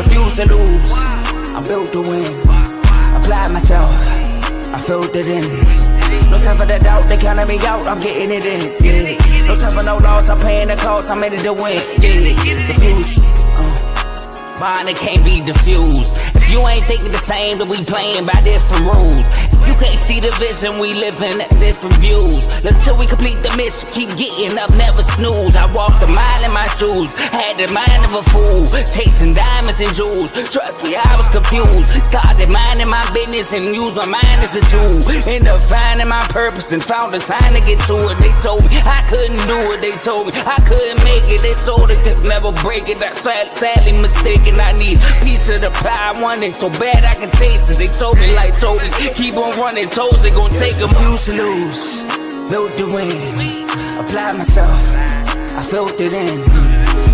refuse to lose. I'm built to win. Apply myself, I filled it in. No time for the doubt, they counted me out, I'm getting it in. Yeah. No time for no loss, I'm paying the cost, I'm in it to win. Yeah. Refuse. Mine it can't be diffused. If you ain't thinking the same, then we playing by different rules. You can't see the vision, we living at different views. Until we complete the mission, keep getting up, never snooze. I walked a mile in my shoes, had the mind of a fool, chasing diamonds and jewels. Trust me, I was confused. Started minding my business and used my mind as a tool. Ended up finding my purpose and found the time to get to it. They told me I couldn't do it, they told me I couldn't make it. They sold it, could never break it. That's sadly mistaken. I need a piece of the pie, I want it so bad I can taste it. They told me like Toby, keep on running toes, they gon' take them. Refuse to lose, built to win. Apply myself, I filled it in.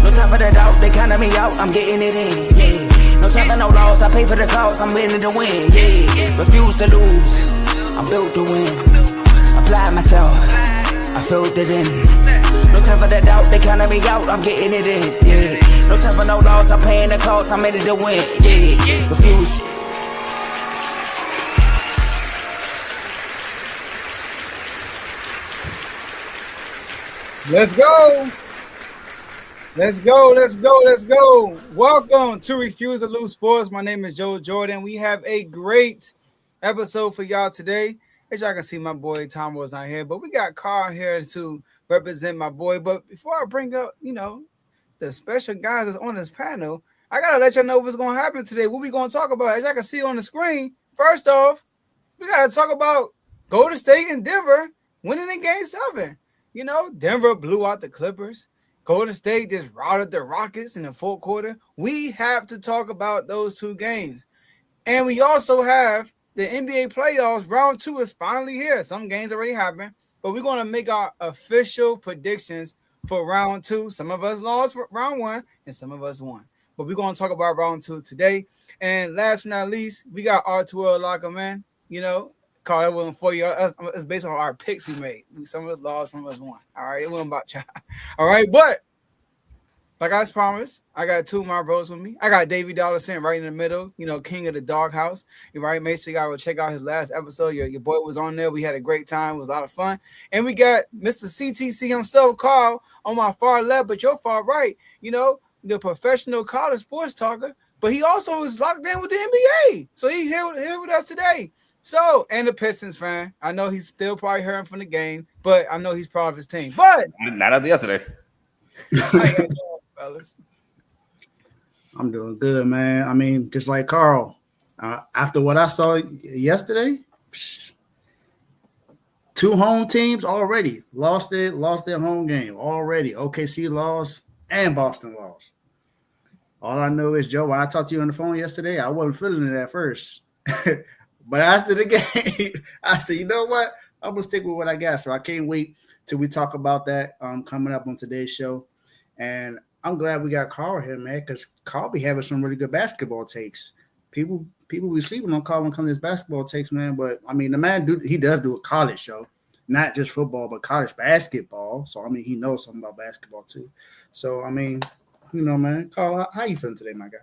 No time for the doubt, they counted me out, I'm getting it in. Yeah. No time for no loss, I pay for the cost, I'm winning to win. Yeah. Refuse to lose, I'm built to win. Apply myself, I filled it in. No time for the doubt, they counted me out, I'm getting it in. Yeah. No time for no loss, I'm paying the cost, I'm in it to win. Yeah. Refuse. Let's go. Let's go. Let's go. Let's go. Welcome to Refuse to Lose Sports. My name is Joe Jordan. We have a great episode for y'all today. As y'all can see, my boy Tomo is not here, but we got Carl here to represent my boy. But before I bring up, the special guys that's on this panel, I gotta let y'all know what's gonna happen today. What we gonna talk about? As y'all can see on the screen, first off, we gotta talk about Golden State and Denver winning in Game 7. Denver blew out the Clippers. Golden State just routed the Rockets in the fourth quarter. We have to talk about those two games. And we also have the NBA playoffs. Round 2 is finally here. Some games already happened, but we're going to make our official predictions for round 2. Some of us lost for round 1 and some of us won. But we're going to talk about round 2 today. And last but not least, we got R2L Locker, man. Carl, that wasn't for you. It's based on our picks we made. Some of us lost, some of us won. All right, it wasn't about y'all. All right, but like I promised, I got two of my bros with me. I got Davey Dollar sitting right in the middle, king of the doghouse. You right? Make sure you gotta go check out his last episode. Your boy was on there. We had a great time. It was a lot of fun. And we got Mr. CTC himself, Carl, on my far left, but your far right. The professional college sports talker. But he also is locked in with the NBA. So he's here with us today. So, and the Pistons fan. I know he's still probably hurting from the game, but I know he's proud of his team. But not after yesterday. How you guys doing, fellas? I'm doing good, man. I mean, just like Carl, after what I saw yesterday, 2 home teams already lost their home game already. OKC lost and Boston lost. All I know is, Joe, when I talked to you on the phone yesterday, I wasn't feeling it at first. But after the game, I said, you know what? I'm going to stick with what I got. So I can't wait till we talk about that coming up on today's show. And I'm glad we got Carl here, man, because Carl be having some really good basketball takes. People be sleeping on Carl when it comes to his basketball takes, man. But, I mean, the man, he does do a college show, not just football, but college basketball. So, I mean, he knows something about basketball, too. So, I mean, man, Carl, how you feeling today, my guy?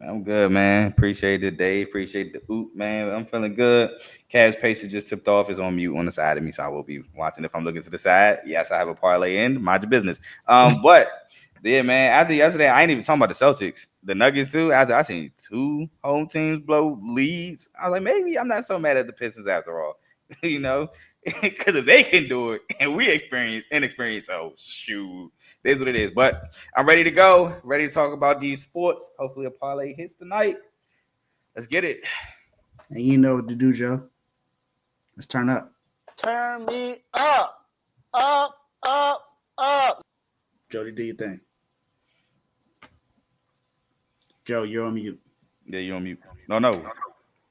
I'm good, man. Appreciate the day. Appreciate the oop, man. I'm feeling good. Cavs Pacers just tipped off. It's on mute on the side of me, so I will be watching. If I'm looking to the side, yes, I have a parlay in. Mind your business. But yeah, man. After yesterday, I ain't even talking about the Celtics. The Nuggets too. After I seen 2 home teams blow leads, I was like, maybe I'm not so mad at the Pistons after all. Because if they can do it and we inexperienced, so shoot, that's what it is. But I'm ready to go, ready to talk about these sports. Hopefully a parlay hits tonight. Let's get it. And you know what to do, Joe. Let's turn up. Turn me up. Jody, do your thing. Joe, you're on mute. Yeah, you're on mute. No.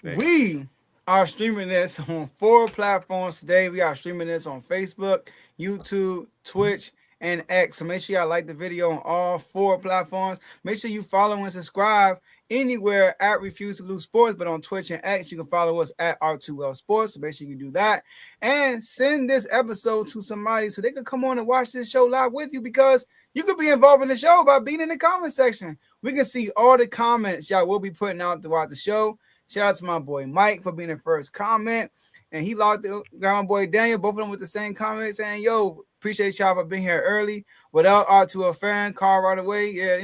We are streaming this on 4 platforms today. We are streaming this on Facebook, YouTube, Twitch, and X. So make sure y'all like the video on all 4 platforms. Make sure you follow and subscribe anywhere at Refuse to Lose Sports, but on Twitch and X, you can follow us at R2L Sports. So make sure you do that. And send this episode to somebody so they can come on and watch this show live with you, because You could be involved in the show by being in the comment section. We can see all the comments y'all will be putting out throughout the show. Shout out to my boy Mike for being the first comment. And he logged the my boy Daniel, both of them with the same comment saying, yo, appreciate y'all for being here early. Without R2 a fan, Carl right away. Yeah,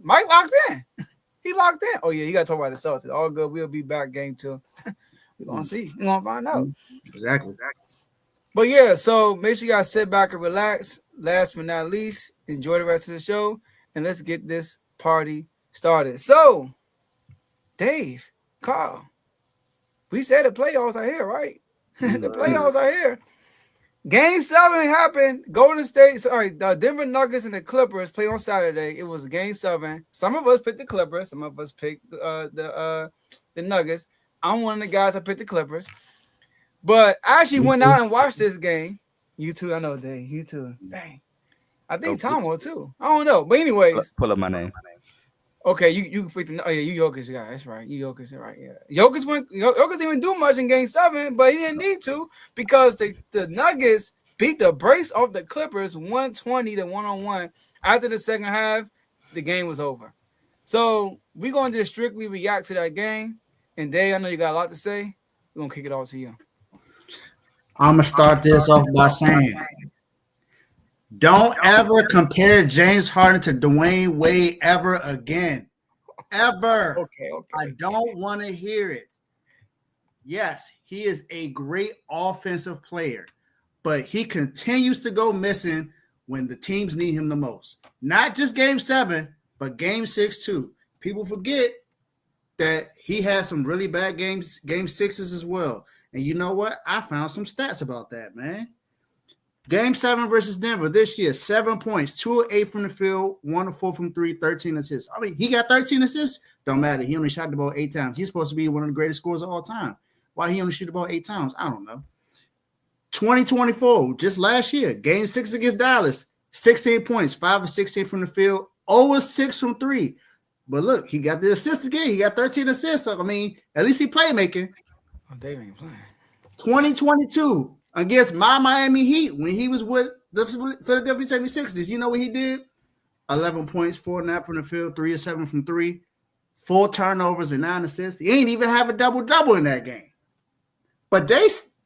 Mike locked in. He locked in. Oh, yeah, you got to talk about the Celtics. All good. We'll be back game 2. We're going to see. We're going to find out. Exactly. But, yeah, so make sure y'all sit back and relax. Last but not least, enjoy the rest of the show. And let's get this party started. So, Dave, Carl, we said the playoffs are here, right? The playoffs are here. Game 7 happened. The Denver Nuggets and the Clippers played on Saturday. It was Game 7. Some of us picked the Clippers. Some of us picked the Nuggets. I'm one of the guys that picked the Clippers. But I actually went out and watched this game. You too, I know, Dave. You too. Dang. I think Tomo too. I don't know. But anyways. Pull up my name. Okay, you picked you Jokic guy. That's right. You Jokic, right? Yeah. Jokic didn't do much in Game 7, but he didn't need to because the Nuggets beat the brace off the Clippers 120 to 101. After the second half, the game was over. So we're going to just strictly react to that game. And Dave, I know you got a lot to say. We're going to kick it off to you. I'm going to start this off by saying, don't ever compare James Harden to Dwayne Wade ever again. Ever. Okay. I don't want to hear it. Yes, he is a great offensive player, but he continues to go missing when the teams need him the most. Not just Game 7, but Game 6 too. People forget that he had some really bad Game 6s as well. And you know what? I found some stats about that, man. Game 7 versus Denver this year, 7 points, 2 of 8 from the field, 1 of 4 from 3, 13 assists. I mean, he got 13 assists. Don't matter. He only shot the ball 8 times. He's supposed to be one of the greatest scorers of all time. Why he only shoot the ball 8 times? I don't know. 2024, just last year, Game 6 against Dallas, 16 points, 5 of 16 from the field, 0 of 6 from 3. But look, he got the assist again. He got 13 assists. So, I mean, at least he playmaking. Oh, Dave ain't playing. 2022. Against my Miami Heat, when he was with the Philadelphia 76ers, you know what he did? 11 points, 4 and 9 from the field, 3 of 7 from 3, 4 turnovers and 9 assists. He ain't even have a double-double in that game. But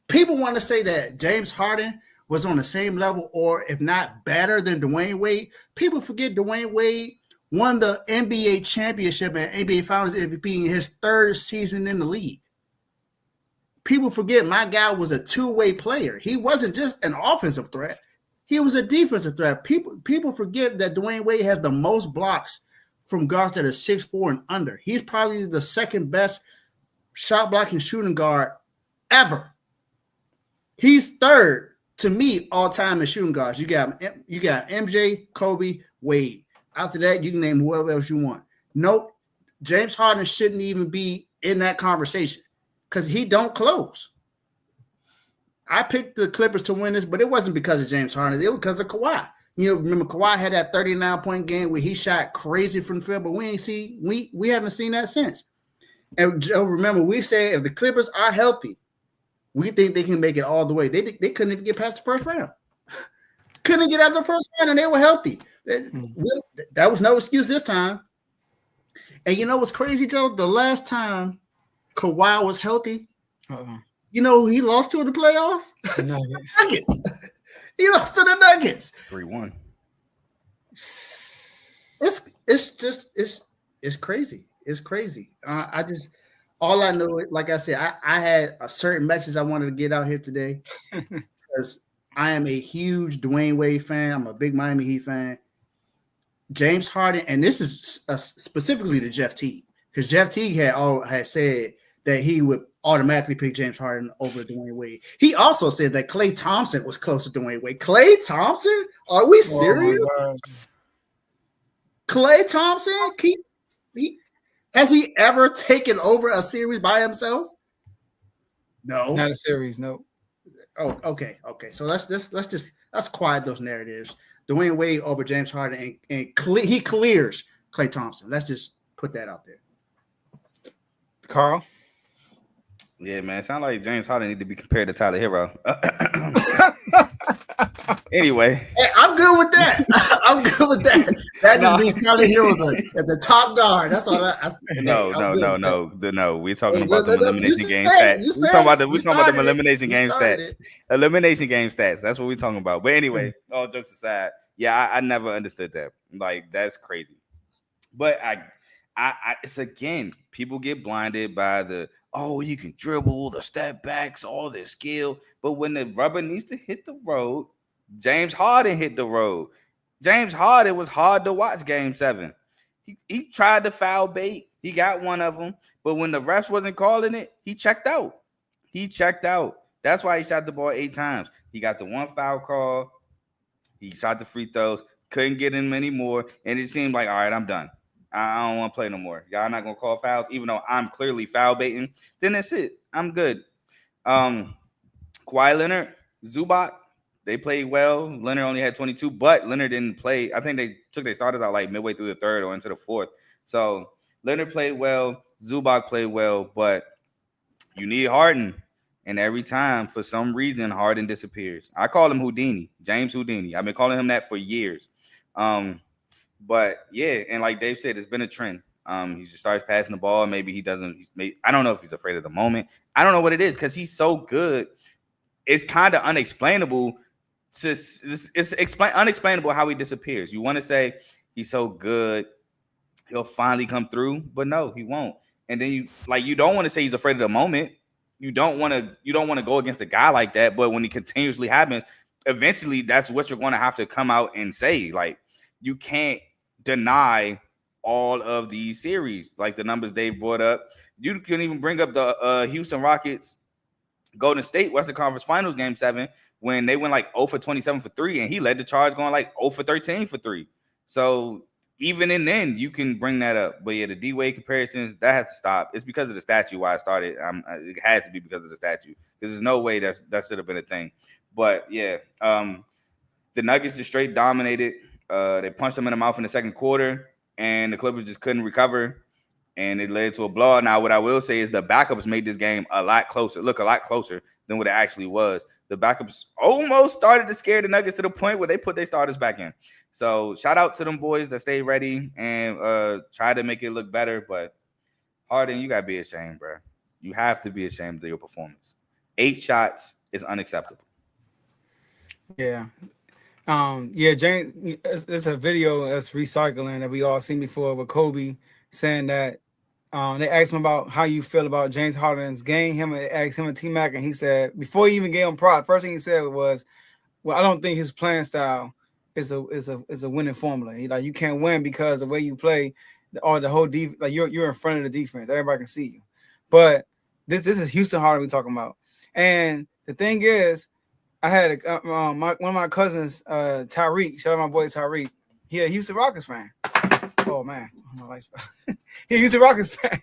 people want to say that James Harden was on the same level or if not better than Dwayne Wade. People forget Dwayne Wade won the NBA championship and NBA Finals MVP in his 3rd season in the league. People forget my guy was a two-way player. He wasn't just an offensive threat. He was a defensive threat. People forget that Dwayne Wade has the most blocks from guards that are 6'4" and under. He's probably the second best shot blocking shooting guard ever. He's 3rd to me all time in shooting guards. You got MJ, Kobe, Wade. After that, you can name whoever else you want. Nope. James Harden shouldn't even be in that conversation. Because he don't close. I picked the Clippers to win this, but it wasn't because of James Harden. It was because of Kawhi. You know, remember Kawhi had that 39-point game where he shot crazy from the field, but we haven't seen that since. And Joe, remember, we said if the Clippers are healthy, we think they can make it all the way. They couldn't even get past the first round. Couldn't get out of the first round, and they were healthy. That was no excuse this time. And you know what's crazy, Joe? The last time Kawhi was healthy. You know who he lost to in the playoffs? The Nuggets. Nuggets. He lost to the Nuggets. 3-1. It's crazy. It's crazy. All I know, like I said, I had a certain message I wanted to get out here today because I am a huge Dwayne Wade fan. I'm a big Miami Heat fan. James Harden, and this is specifically to Jeff Teague, because Jeff Teague had said that he would automatically pick James Harden over Dwayne Wade. He also said that Klay Thompson was close to Dwayne Wade. Klay Thompson? Are we serious? Klay Thompson? Has he ever taken over a series by himself? No. Not a series, no. Oh, okay. So let's quiet those narratives. Dwayne Wade over James Harden, and he clears Klay Thompson. Let's just put that out there. Carl? Yeah, man. Sound like James Harden need to be compared to Tyler Hero. Anyway, Hey, I'm good with that. I'm good with that. That just no, means Tyler Hero's at the top guard. That's all. Hey, no, I'm no, good no, with that. no, no. We're talking Hey, about them you elimination game said it. stats. You We said talking it. about You them started it. elimination You game started stats. it. Elimination game stats. That's what we're talking about. But anyway, all jokes aside, yeah, I never understood that. Like that's crazy. But it's again, people get blinded by the you can dribble, the step backs, all this skill. But when the rubber needs to hit the road, James Harden hit the road. James Harden was hard to watch game 7. He tried to foul bait. He got one of them. But when the refs wasn't calling it, he checked out. He checked out. That's why he shot the ball 8 times. He got the one foul call. He shot the free throws. Couldn't get him anymore. And it seemed like, all right, I'm done. I don't want to play no more. Y'all not going to call fouls, even though I'm clearly foul baiting. Then that's it. I'm good. Kawhi Leonard, Zubac, they played well. Leonard only had 22, but Leonard didn't play. I think they took their starters out like midway through the third or into the fourth. So Leonard played well. Zubac played well, but you need Harden. And every time, for some reason, Harden disappears. I call him Houdini, James Houdini. I've been calling him that for years. But yeah, and like Dave said, it's been a trend. He just starts passing the ball. Maybe he doesn't. I don't know if he's afraid of the moment. I don't know what it is because he's so good. It's kind of unexplainable. It's unexplainable how he disappears. You want to say he's so good, he'll finally come through, but no, he won't. And then you don't want to say he's afraid of the moment. You don't want to go against a guy like that. But when it continuously happens, eventually that's what you're going to have to come out and say. Like you can't deny all of these series, like the numbers they brought up. You can even bring up the Houston Rockets Golden State Western Conference Finals game 7 when they went like 0 for 27 for 3 and he led the charge going like 0 for 13 for 3. So even in then you can bring that up. But yeah, the D-Wade comparisons, that has to stop. It's because of the statue why I started. It has to be because of the statue because there's no way that should have been a thing. But yeah, the Nuggets just straight dominated. They punched them in the mouth in the second quarter and the Clippers just couldn't recover. And it led to a blowout. Now, what I will say is the backups made this game look a lot closer than what it actually was. The backups almost started to scare the Nuggets to the point where they put their starters back in. So shout out to them boys that stayed ready and tried to make it look better. But Harden, you got to be ashamed, bro. You have to be ashamed of your performance. 8 shots is unacceptable. Yeah. James, it's a video that's recycling that we all seen before with Kobe saying that they asked him about how you feel about James Harden's game. They asked him and T-Mac, and he said, before he even gave him props, first thing he said was, well, I don't think his playing style is a winning formula. You can't win because the way you play or the whole like you're in front of the defense. Everybody can see you. But this is Houston Harden we're talking about. And the thing is, I had one of my cousins, Tyreek. Shout out my boy Tyreek. He a Houston Rockets fan. Oh man, he a Houston Rockets fan.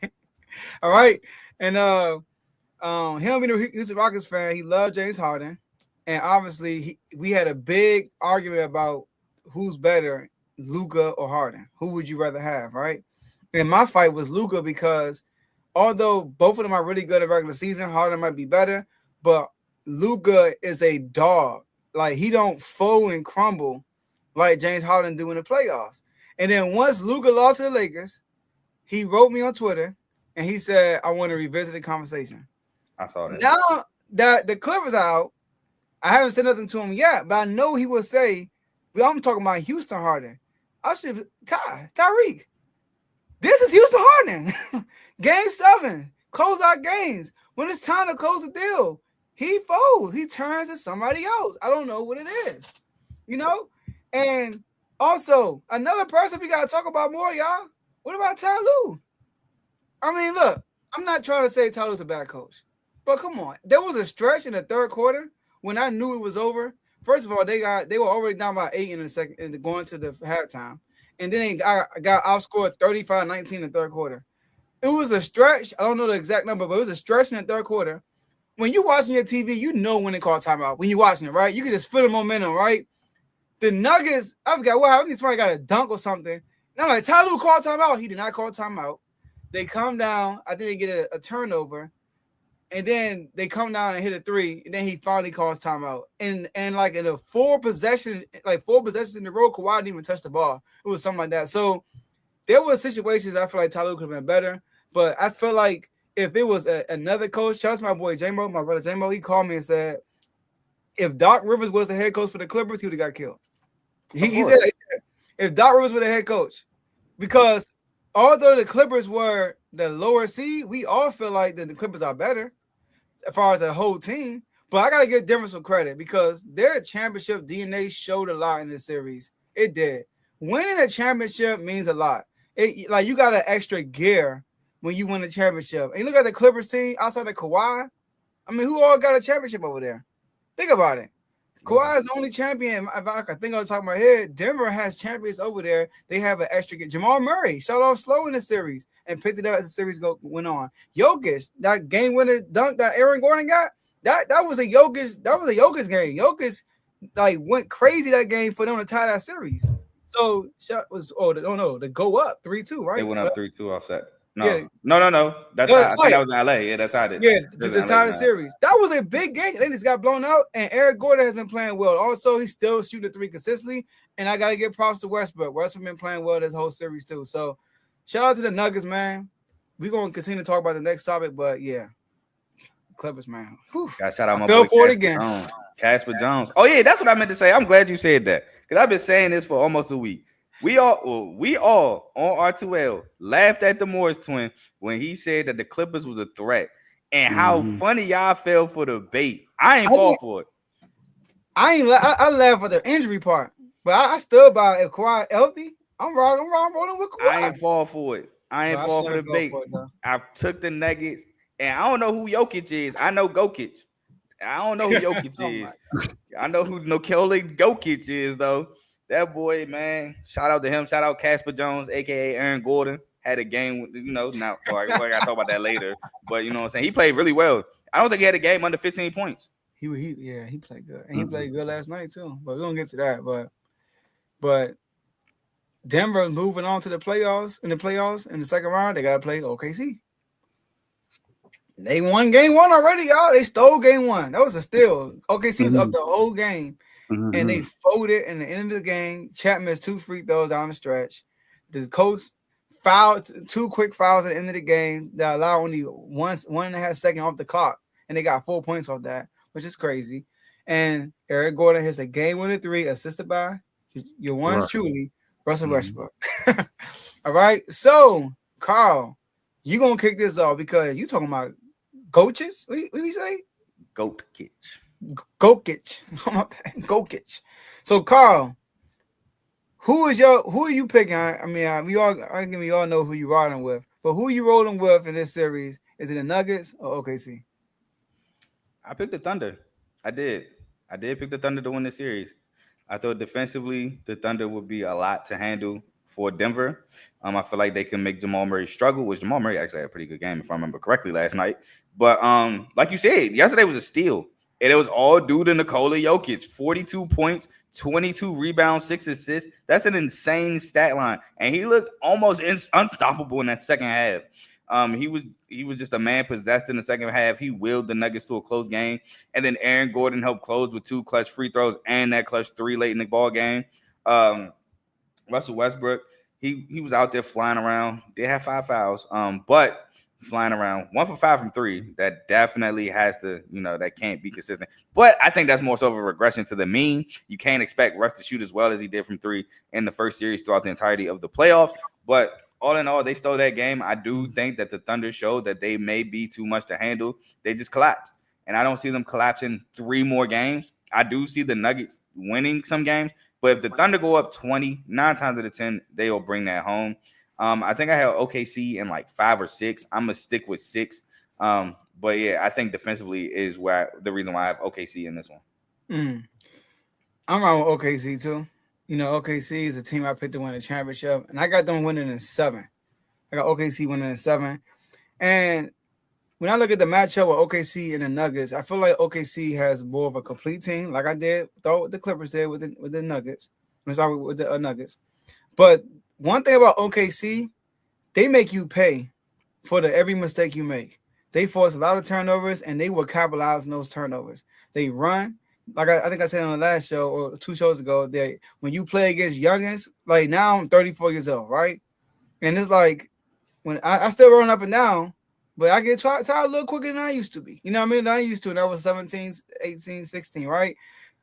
All right, and him being a Houston Rockets fan, he loved James Harden, and obviously we had a big argument about who's better, Luka or Harden. Who would you rather have, right? And my fight was Luka because although both of them are really good at regular season, Harden might be better, but Luka is a dog. Like he don't fold and crumble like James Harden do in the playoffs. And then once Luka lost to the Lakers, he wrote me on Twitter and he said, I want to revisit the conversation. I saw that. Now that the Clippers are out, I haven't said nothing to him yet, but I know he will say, well, I'm talking about Houston Harden. I should Tyreek. This is Houston Harden. Game 7. Close out games. When it's time to close the deal, he folds. He turns to somebody else. I don't know what it is. And also, another person we got to talk about more, y'all. What about Ty Lue? I mean, look, I'm not trying to say Ty Lue's a bad coach, but come on. There was a stretch in the third quarter when I knew it was over. First of all, they were already down by 8 in the second and going to the halftime. And then they got outscored 35-19 in the third quarter. It was a stretch. I don't know the exact number, but it was a stretch in the third quarter. When you're watching your TV, you know when they call timeout. When you're watching it, right? You can just feel the momentum, right? The Nuggets, I forgot what happened. Somebody got a dunk or something. And I'm like, Ty Lue called timeout. He did not call timeout. They come down. I think they get a turnover. and then they come down and hit a three, and then he finally calls timeout. And like in a four possessions in a row, Kawhi didn't even touch the ball. It was something like that. So there were situations I feel like Ty Lue could have been better, but I feel like if it was another coach, shout out to my boy J-Mo, my brother J-Mo, he called me and said, if Doc Rivers was the head coach for the Clippers, he would have got killed. He said, if Doc Rivers was the head coach, because although the Clippers were the lower seed, we all feel like that the Clippers are better as far as the whole team. But I got to give Denver some credit because their championship DNA showed a lot in this series. It did. Winning a championship means a lot. Like you got an extra gear when you win a championship. And you look at the Clippers team outside of Kawhi. I mean, who all got a championship over there? Think about it. Kawhi is the only champion. If I think on the top of my head, Denver has champions over there. They have an extra gear. Jamal Murray shot off slow in the series and picked it up as the series went on. Jokic, that game winner dunk that Aaron Gordon got, that was a Jokic game. Jokic like went crazy that game for them to tie that series. So to go up 3-2, right? They went up 3-2 off that. No. Yeah. No. I think that was in LA. Yeah, that's how it. Yeah, the tie the series. That was a big game. They just got blown out, and Eric Gordon has been playing well. Also, he's still shooting three consistently, and I got to give props to Westbrook. Westbrook been playing well this whole series too. So, shout out to the Nuggets, man. We're going to continue to talk about the next topic, but yeah, Clippers, man. Got shout out my boy for it again. Casper Jones. Oh yeah, that's what I meant to say. I'm glad you said that because I've been saying this for almost a week. We all on R2L laughed at the Morris twin when he said that the Clippers was a threat and how funny y'all fell for the bait. I ain't fall for it. I laugh at the injury part, but I stood by if Kawhi healthy. I'm rolling with Kawhi. I ain't fall for it. I ain't fall for the bait. I took the Nuggets, and I don't know who Jokic is. I know Gokic. I don't know who Jokic is. I know who Nikola Jokic is though. That boy, man, shout out to him. Shout out Casper Jones, a.k.a. Aaron Gordon. Had a game, now I got to talk about that later. But, you know what I'm saying? He played really well. I don't think he had a game under 15 points. He played good. And he played good last night, too. But we're going to get to that. But Denver moving on to the playoffs. In the second round, they got to play OKC. They won game one already, y'all. They stole game one. That was a steal. OKC was up the whole game. And they folded in the end of the game. Chat missed 2 free throws down the stretch. The coach fouled 2 quick fouls at the end of the game that allow only 1.5 seconds off the clock. And they got 4 points off that, which is crazy. And Eric Gordon hits a game-winning 3 assisted by your one truly, Russell Westbrook. All right. So, Carl, you going to kick this off because you talking about coaches? What you say? Gokic. Gokic. So, Carl, who are you picking? I mean, we all know who you riding with, but who are you rolling with in this series? Is it the Nuggets or OKC? I picked the Thunder. I did pick the Thunder to win the series. I thought defensively the Thunder would be a lot to handle for Denver. I feel like they can make Jamal Murray struggle, which Jamal Murray actually had a pretty good game if I remember correctly last night. But like you said, yesterday was a steal. And it was all due to Nikola Jokic. 42 points, 22 rebounds, 6 assists. That's an insane stat line. And he looked almost unstoppable in that second half. He was just a man possessed in the second half. He willed the Nuggets to a close game. And then Aaron Gordon helped close with 2 clutch free throws and that clutch 3 late in the ball game. Russell Westbrook, he was out there flying around. They had 5 fouls. But flying around 1 for 5 from 3, that definitely has to, that can't be consistent. But I think that's more so of a regression to the mean. You can't expect Russ to shoot as well as he did from 3 in the first series throughout the entirety of the playoffs. But all in all, they stole that game. I do think that the Thunder showed that they may be too much to handle. They just collapsed. And I don't see them collapsing 3 more games. I do see the Nuggets winning some games. But if the Thunder go up 20, 9 times out of 10, they will bring that home. I think I have OKC in like 5 or 6. I'm going to stick with 6. But yeah, I think defensively is the reason why I have OKC in this one. I'm wrong with OKC too. OKC is a team I picked to win a championship, and I got them winning in 7. I got OKC winning in 7. And when I look at the matchup with OKC and the Nuggets, I feel like OKC has more of a complete team, like I thought what the Clippers did with the Nuggets. With the Nuggets. But one thing about OKC, they make you pay for every mistake you make. they force a lot of turnovers, and they will capitalize on those turnovers. They run. Like I think I said on the last show or 2 shows ago, that when you play against youngins, like now I'm 34 years old, right? And it's like when I still run up and down, but I get tired a little quicker than I used to be. You know what I mean? I used to when I was 17, 18, 16, right?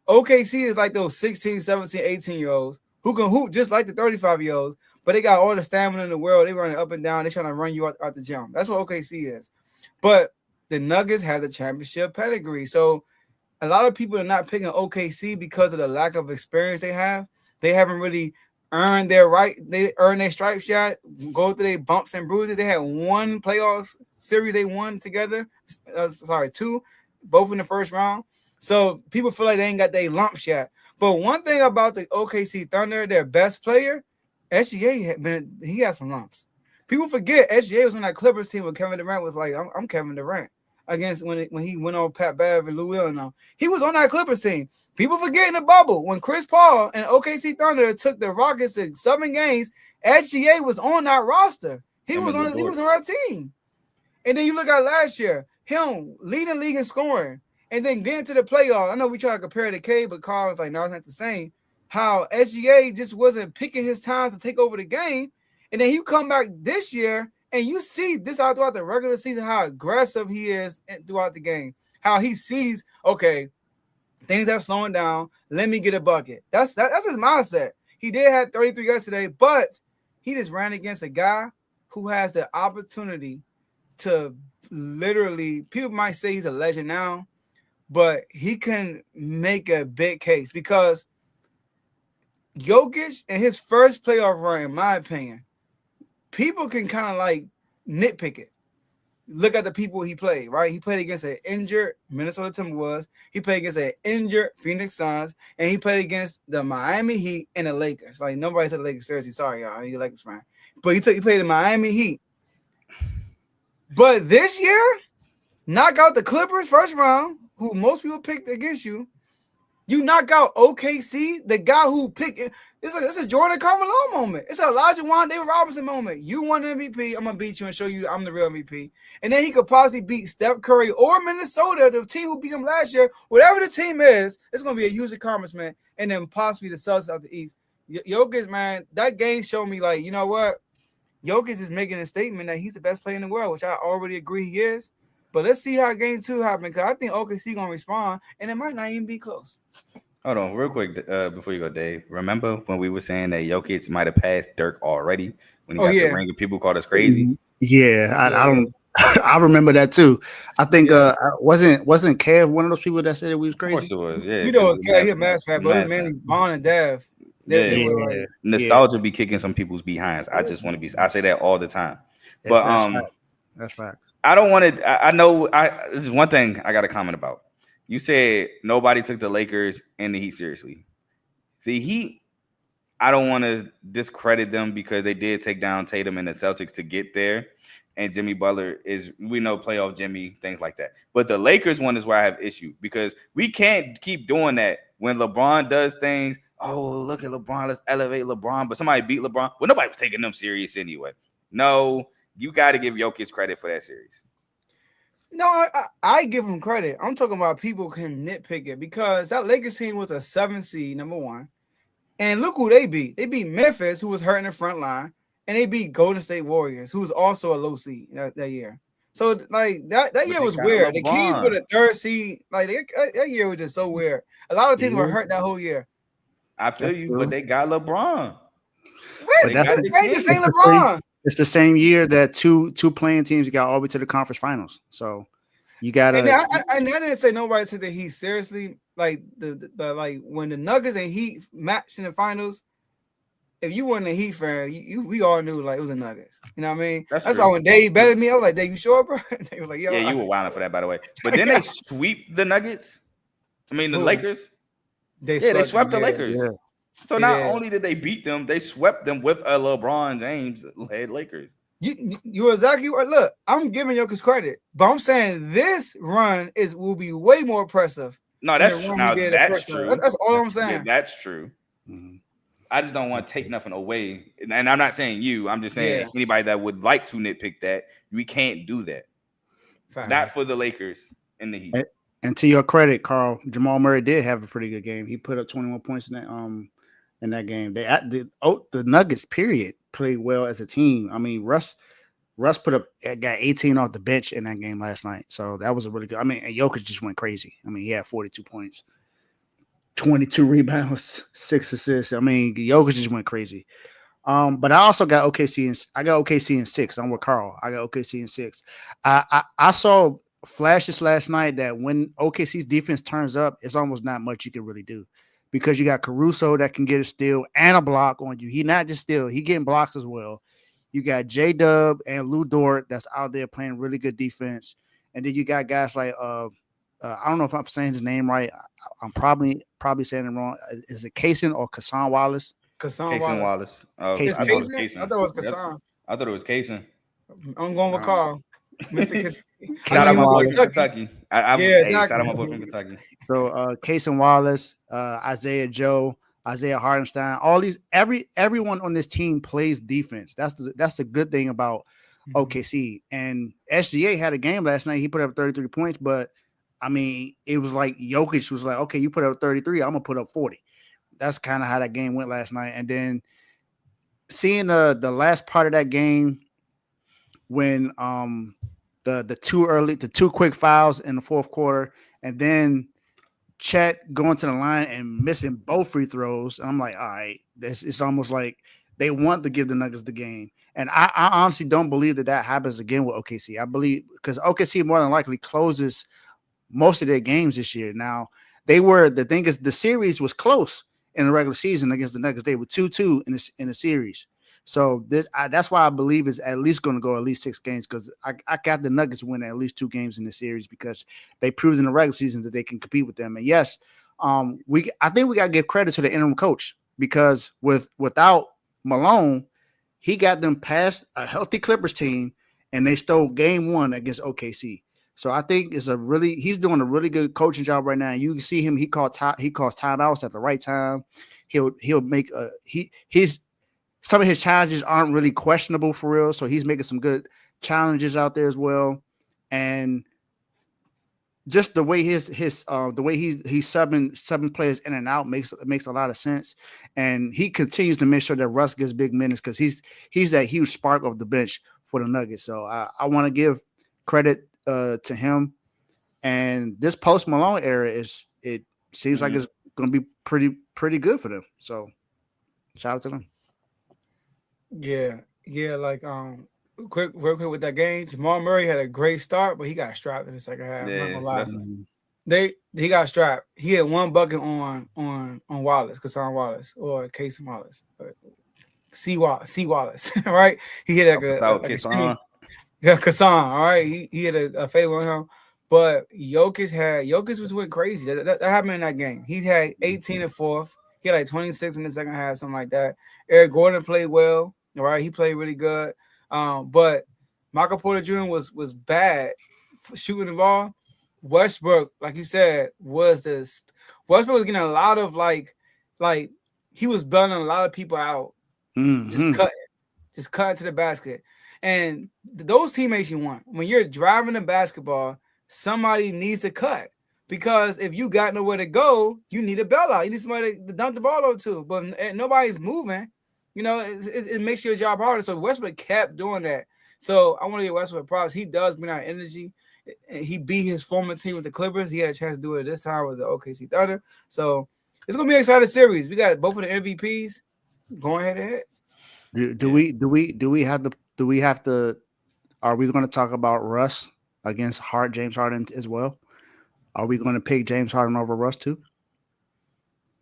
OKC is like those 16, 17, 18-year-olds who can hoop just like the 35-year-olds, but they got all the stamina in the world. They running up and down. They trying to run you out the gym. That's what OKC is. But the Nuggets have the championship pedigree. So a lot of people are not picking OKC because of the lack of experience they have. They haven't really earned their right. They earned their stripes yet. Go through their bumps and bruises. They had one playoff series they won together. 2, both in the first round. So people feel like they ain't got their lumps yet. But one thing about the OKC Thunder, their best player, SGA, he had some lumps. People forget SGA was on that Clippers team when Kevin Durant was like, I'm Kevin Durant. Against when he went on Pat Bev and Lou Will now. He was on that Clippers team. People forget in the bubble when Chris Paul and OKC Thunder took the Rockets to 7 games, SGA was on that roster. He was on our team. And then you look at last year, him leading league in scoring, and then getting to the playoff. I know we try to compare the K, but Carl was like, no, it's not the same. How SGA just wasn't picking his times to take over the game. And then you come back this year, and you see this out throughout the regular season, how aggressive he is throughout the game. How he sees, okay, things are slowing down. Let me get a bucket. That's his mindset. He did have 33 yesterday, but he just ran against a guy who has the opportunity to literally, people might say he's a legend now, but he can make a big case because Jokic in his first playoff run, in my opinion, people can kind of like nitpick it. Look at the people he played, right? He played against an injured Minnesota Timberwolves. He played against an injured Phoenix Suns, and he played against the Miami Heat and the Lakers. Like nobody took the Lakers seriously. Sorry, y'all, you're Lakers fan, but he played the Miami Heat. But this year, knock out the Clippers first round, who most people picked against you. You knock out OKC, the guy who picked it. It's a Jordan Carmelo moment. It's a Elijah Wan David Robinson moment. You won MVP. I'm gonna beat you and show you I'm the real MVP. And then he could possibly beat Steph Curry or Minnesota, the team who beat him last year. Whatever the team is, it's gonna be a huge accomplishment. And then possibly the Celtics out the East. Jokic, man, that game showed me like, you know what? Jokic is making a statement that he's the best player in the world, which I already agree he is. But let's see how game 2 happens, because I think OKC gonna respond, and it might not even be close. Hold on, real quick, before you go, Dave. Remember when we were saying that Jokic might have passed Dirk already when he got the ring, and people called us crazy? Yeah, I don't. I remember that too. I think wasn't Kev one of those people that said we was crazy? Of course it was. Yeah, you know, it's Kev. He a mass fan, but it was mainly Bond and Dev. Nostalgia be kicking some people's behinds. I just want to be. I say that all the time. That's facts. I don't want to. I know. This is one thing I got to comment about. You said nobody took the Lakers and the Heat seriously. The Heat, I don't want to discredit them because they did take down Tatum and the Celtics to get there. And Jimmy Butler is, we know, playoff Jimmy, things like that. But the Lakers one is where I have issue because we can't keep doing that when LeBron does things. Oh, look at LeBron. Let's elevate LeBron. But somebody beat LeBron. Well, nobody was taking them serious anyway. No, you got to give Jokic credit for that series. No, I give him credit. I'm talking about people can nitpick it because that Lakers team was a 7 seed, number one. And look who they beat. They beat Memphis, who was hurt in the front line. And they beat Golden State Warriors, who was also a low seed that year. So, like, that year was weird. The Kings were the 3rd seed. Like, that year was just so weird. A lot of teams were hurt that whole year. I feel you, but they got LeBron. Wait, that's the same LeBron. It's the same year that two playing teams got all the way to the conference finals. So you got to. And I didn't say nobody took the Heat seriously. Like the like when the Nuggets and Heat matched in the finals, if you weren't a Heat fan, we all knew like it was the Nuggets. You know what I mean? That's why when Dave betted me, I was like, "Dave, you sure, bro?" They were like, "Yeah, you were wilding for that, by the way." But then they sweep the Nuggets. I mean, the Lakers. They swept the Lakers. Yeah. So not only did they beat them, they swept them with a LeBron James led Lakers. You exactly right. Look, I'm giving Jokic credit, but I'm saying this run will be way more impressive. No, that's true. Now that's true. That's all I'm saying. Yeah, that's true. Mm-hmm. I just don't want to take nothing away, and I'm not saying you. I'm just saying anybody that would like to nitpick that, we can't do that. Not for the Lakers in the Heat. And to your credit, Carl, Jamal Murray did have a pretty good game. He put up 21 points in that game. The Nuggets period played well as a team. I mean, Russ got 18 off the bench in that game last night. So that was a really good. I mean, and Jokic just went crazy. I mean, he had 42 points, 22 rebounds, 6 assists. I mean, Jokic just went crazy. But I also got OKC in 6. I'm with Carl. I got OKC in 6. I saw flashes last night that when OKC's defense turns up, it's almost not much you can really do because you got Caruso that can get a steal and a block on you. He not just steal, he getting blocks as well. You got J-Dub and Lou Dort that's out there playing really good defense. And then you got guys like I don't know if I'm saying his name right. I'm probably saying it wrong. Is it Kaysen or Kassan Wallace? Kassan Wallace. I thought it was Kassan. I thought it was Kaysen. I'm going with Carl. Mr. Shout out my boy from Kentucky. Exactly. Shout out my boy from Kentucky. So Kaysen Wallace, Isaiah Joe, Isaiah Hardenstein, all these everyone on this team plays defense. That's the good thing about OKC. And SGA had a game last night. He put up 33 points, but I mean, it was like Jokic was like, okay, you put up 33, I'm gonna put up 40. That's kind of how that game went last night. And then seeing the last part of that game when the two quick fouls in the fourth quarter, and then Chet going to the line and missing both free throws. And I'm like, all right, it's almost like they want to give the Nuggets the game. And I honestly don't believe that happens again with OKC. I believe because OKC more than likely closes most of their games this year. Now, the thing is, the series was close in the regular season against the Nuggets. They were 2-2 in the series. So that's why I believe it's at least going to go at least 6 games because I got the Nuggets win at least 2 games in the series because they proved in the regular season that they can compete with them. And yes, I think we got to give credit to the interim coach because without Malone, he got them past a healthy Clippers team and they stole game 1 against OKC. So I think he's doing a really good coaching job right now. And you can see him. He calls timeouts at the right time. He'll make some of his challenges aren't really questionable for real. So he's making some good challenges out there as well. And just the way he's subbing players in and out makes a lot of sense. And he continues to make sure that Russ gets big minutes because he's that huge spark of the bench for the Nuggets. So I want to give credit to him. And this post Malone era it seems like it's going to be pretty good for them. So shout out to them. Yeah, like real quick with that game, Jamal Murray had a great start, but he got strapped in the second half. Yeah, I'm not gonna lie. He got strapped. He had 1 bucket on Wallace, Kassan Wallace, or Kaysen Wallace, C Wallace, right? He hit Kassan. All right. He had a fadeaway on him, but Jokic went crazy. That happened in that game. He had 18 in fourth. He had like 26 in the second half, something like that. Eric Gordon played well. All right, he played really good. But Michael Porter Jr. was bad for shooting the ball. Westbrook, like you said, Westbrook was getting a lot of like he was bailing a lot of people out, just cutting to the basket. And those teammates you want when you're driving the basketball, somebody needs to cut. Because if you got nowhere to go, you need a bailout. You need somebody to dump the ball over to. But nobody's moving. You know, it makes your job harder. So Westbrook kept doing that. So I want to give Westbrook props. He does bring out energy. He beat his former team with the Clippers. He had a chance to do it this time with the OKC Thunder. So it's gonna be an exciting series. We got both of the MVPs going head to head. Do we have to? Are we going to talk about Russ against James Harden as well? Are we going to pick James Harden over Russ too?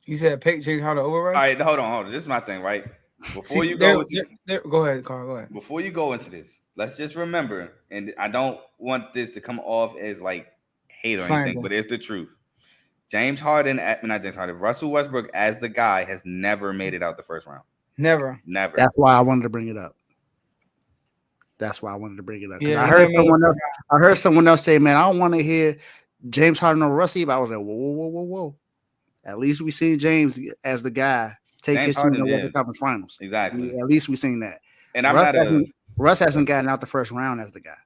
You said pick James Harden over Russ? All right, hold on. This is my thing, right? Before you go ahead, Carl. Go ahead. Before you go into this, let's just remember, and I don't want this to come off as like hate or anything, but it's the truth. Russell Westbrook as the guy has never made it out the first round. Never. That's why I wanted to bring it up. Yeah, I heard someone else say, "Man, I don't want to hear James Harden over Russ." But I was like, "Whoa! At least we seen James as the guy take his team to the Western Conference Finals. Exactly. At least we seen that. And Russ Russ hasn't gotten out the first round as the guy.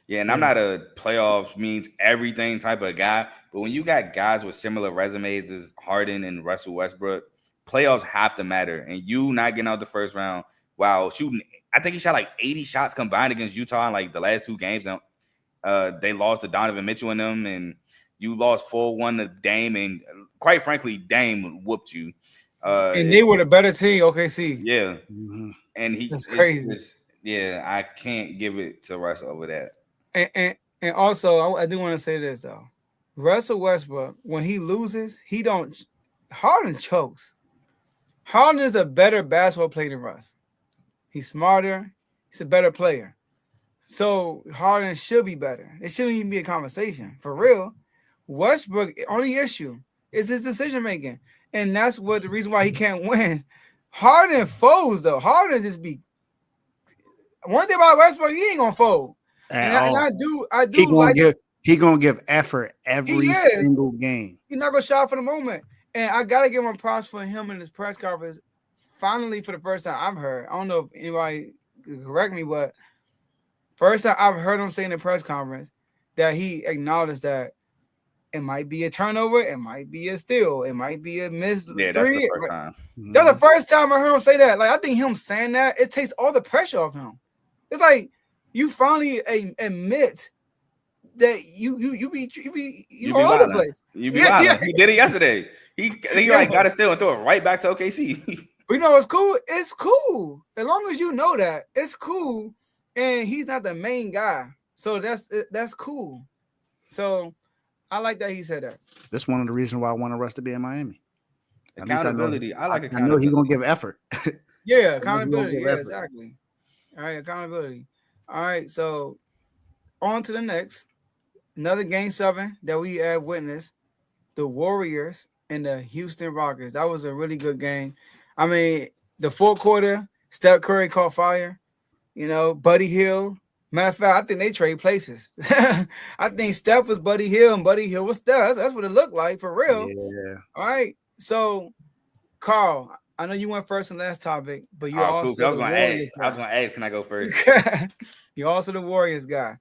Yeah, and I'm not a playoffs means everything type of guy, but when you got guys with similar resumes as Harden and Russell Westbrook, playoffs have to matter. And you not getting out the first round while shooting, I think he shot like 80 shots combined against Utah in like the last 2 games. And they lost to Donovan Mitchell in them, and you lost 4-1 to Dame, and quite frankly, Dame whooped you. And they were the better team, OKC. Yeah, Mm-hmm. and That's crazy. I can't give it to Russ over that. And also, I do want to say this though, Russell Westbrook, when he loses, Harden chokes. Harden is a better basketball player than Russ. He's smarter. He's a better player. So Harden should be better. It shouldn't even be a conversation. For real. Westbrook, only issue is his decision making. And that's what the reason why he can't win. Harden folds though. Harden just be one thing about Westbrook, he ain't gonna fold. And I do he gonna give effort every single game. He's not gonna shout for the moment. And I gotta give him props for him in his press conference. Finally, for the first time I've heard, I don't know if anybody can correct me, but first time I've heard him say in the press conference that he acknowledged that it might be a turnover, it might be a steal, it might be a missed three. That's the first time. That's the first time I heard him say that. Like, I think him saying that, it takes all the pressure off him. It's like you finally admit that you be all over the place. You be wilding. He did it yesterday. He like got to steal and throw it right back to OKC. But you know what's cool? It's cool. As long as you know that, it's cool. And he's not the main guy. So that's cool. So I like that he said that. That's one of the reasons why I want Russ to be in Miami. Accountability. I like accountability. I know he's gonna give effort. Yeah, accountability. Yeah, exactly. All right, accountability. All right, so on to the next. Another game 7 that we have witnessed. The Warriors and the Houston Rockets. That was a really good game. I mean, the fourth quarter, Steph Curry caught fire. You know, Buddy Hield. Matter of fact, I think they trade places. I think Steph was Buddy Hield and Buddy Hield was Steph. That's what it looked like for real. Yeah. All right. So, Carl, I know you went first in last topic, but you're also cool. I was going to ask, can I go first? You're also the Warriors guy.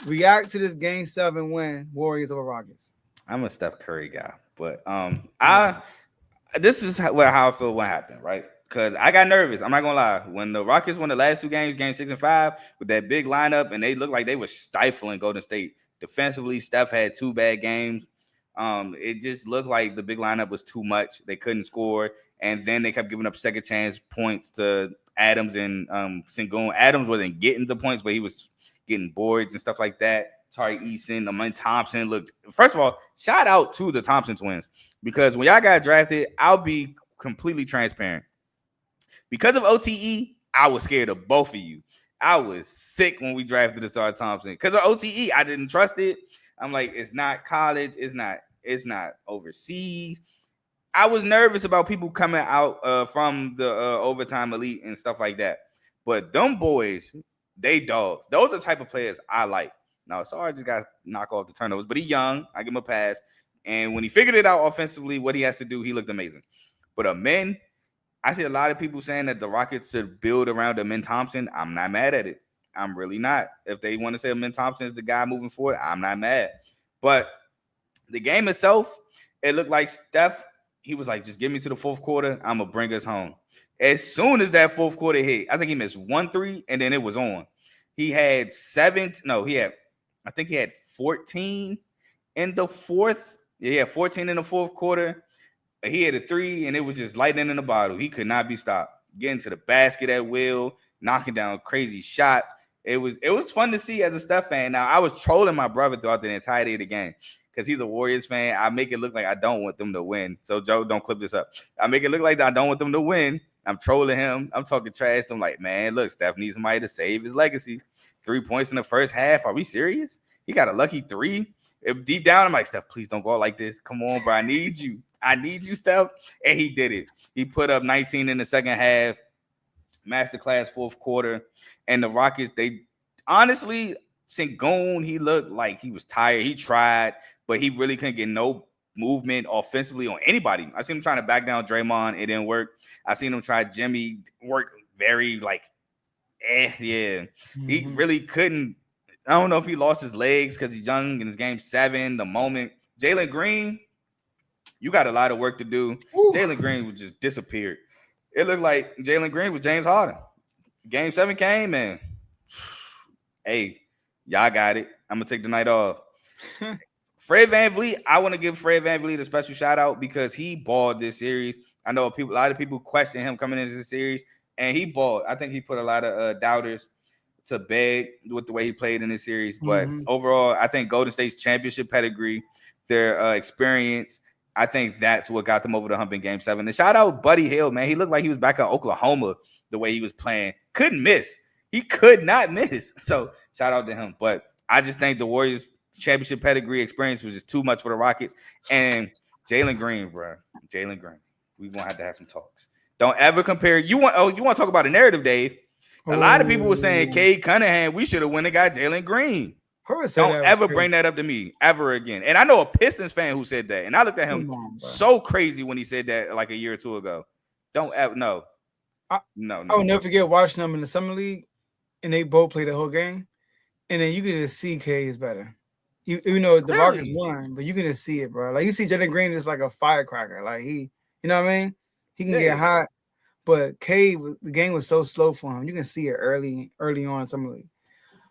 React to this game 7 win, Warriors over Rockets. I'm a Steph Curry guy, but this is how I feel what happened, right? Because I got nervous. I'm not gonna lie. When the Rockets won the last 2 games, game 6 and 5, with that big lineup, and they looked like they were stifling Golden State defensively. Steph had 2 bad games. It just looked like the big lineup was too much. They couldn't score, and then they kept giving up second chance points to Adams and Sengun. Adams wasn't getting the points, but he was getting boards and stuff like that. Tari Eason, Amen Thompson looked. First of all, shout out to the Thompson twins, because when y'all got drafted, I'll be completely transparent. Because of OTE, I was scared of both of you. I was sick when we drafted Asar Thompson. Because of OTE, I didn't trust it. I'm like, it's not college. It's not overseas. I was nervous about people coming out from the overtime elite and stuff like that. But them boys, they dogs. Those are the type of players I like. Now, Asar just got to knock off the turnovers, but he's young. I give him a pass. And when he figured it out offensively, what he has to do, he looked amazing. But Amen, I see a lot of people saying that the Rockets should build around Amen Thompson. I'm not mad at it. I'm really not. If they want to say Amen Thompson is the guy moving forward, I'm not mad. But the game itself, it looked like Steph, he was like, just get me to the fourth quarter. I'm going to bring us home. As soon as that fourth quarter hit, I think he missed 1 3, and then it was on. He had 14 in the fourth. Yeah, he had 14 in the fourth quarter. He had a 3, and it was just lightning in the bottle. He could not be stopped. Getting to the basket at will, knocking down crazy shots. It was fun to see as a Steph fan. Now, I was trolling my brother throughout the entirety of the game because he's a Warriors fan. I make it look like I don't want them to win. So, Joe, don't clip this up. I make it look like I don't want them to win. I'm trolling him. I'm talking trash to him like, man, look, Steph needs somebody to save his legacy. 3 points in the first half. Are we serious? He got a lucky 3. Deep down, I'm like, Steph, please don't go out like this. Come on, bro. I need you. I need you, Steph. And he did it. He put up 19 in the second half. Masterclass fourth quarter. And the Rockets, they honestly, Sengun, he looked like he was tired. He tried, but he really couldn't get no movement offensively on anybody. I seen him trying to back down Draymond. It didn't work. I seen him try Jimmy, work very yeah. Mm-hmm. He really couldn't I don't know if he lost his legs because he's young in his game 7. The moment Jalen Green, you got a lot of work to do. Jalen Green was just disappeared. It looked like Jalen Green was James Harden. Game 7 came and hey, y'all got it. I'm gonna take the night off. Fred VanVleet, I want to give Fred VanVleet a special shout out because he balled this series. I know a lot of people question him coming into the series, and he balled. I think he put a lot of doubters to bed with the way he played in this series. But overall, I think Golden State's championship pedigree, their experience, I think that's what got them over the hump in Game 7. And shout out Buddy Hield, man. He looked like he was back in Oklahoma the way he was playing. Couldn't miss. He could not miss. So shout out to him. But I just think the Warriors' championship pedigree experience was just too much for the Rockets. And Jalen Green, bro. Jalen Green. We're going to have some talks. Don't ever compare. You want to talk about a narrative, Dave? A lot of people were saying Cade Cunningham, we should have went and got Jalen Green. Don't ever bring that up to me ever again. And I know a Pistons fan who said that. And I looked at him so crazy when he said that like a year or two ago. Don't ever, no. No. I'll never forget watching them in the Summer League, and they both played the whole game. And then you can just see Cade is better. You know, the Rockets won, but you can just see it, bro. Like, you see Jalen Green is like a firecracker. Like, you know what I mean? He can get hot. But Cade, the game was so slow for him. You can see it early on in Summer League.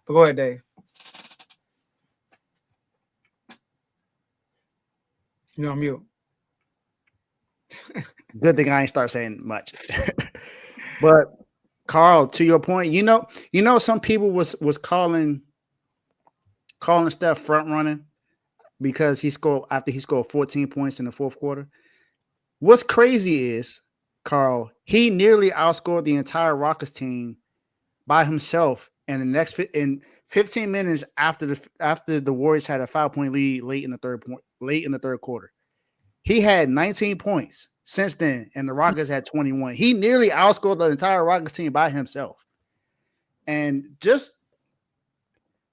But go ahead, Dave. You're on mute. Good thing I ain't start saying much. But Carl, to your point, you know, some people was calling Steph front running because he scored 14 points in the fourth quarter. What's crazy is, Carl, he nearly outscored the entire Rockets team by himself in 15 minutes after the Warriors had a 5-point lead late in the third quarter. He had 19 points since then, and the Rockets had 21. He nearly outscored the entire Rockets team by himself. And just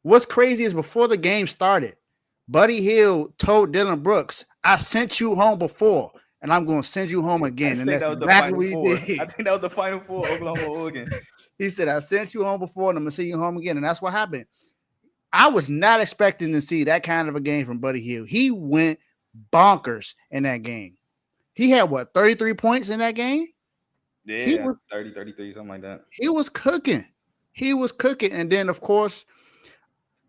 what's crazy is before the game started, Buddy Hield told Dylan Brooks, "I sent you home before, and I'm going to send you home again." And that's exactly what he did. I think that was the Final Four, Oklahoma, Oregon. He said, "I sent you home before, and I'm going to send you home again." And that's what happened. I was not expecting to see that kind of a game from Buddy Hield. He went bonkers in that game. He had, 33 points in that game? Yeah, 30, 33, something like that. He was cooking. And then, of course,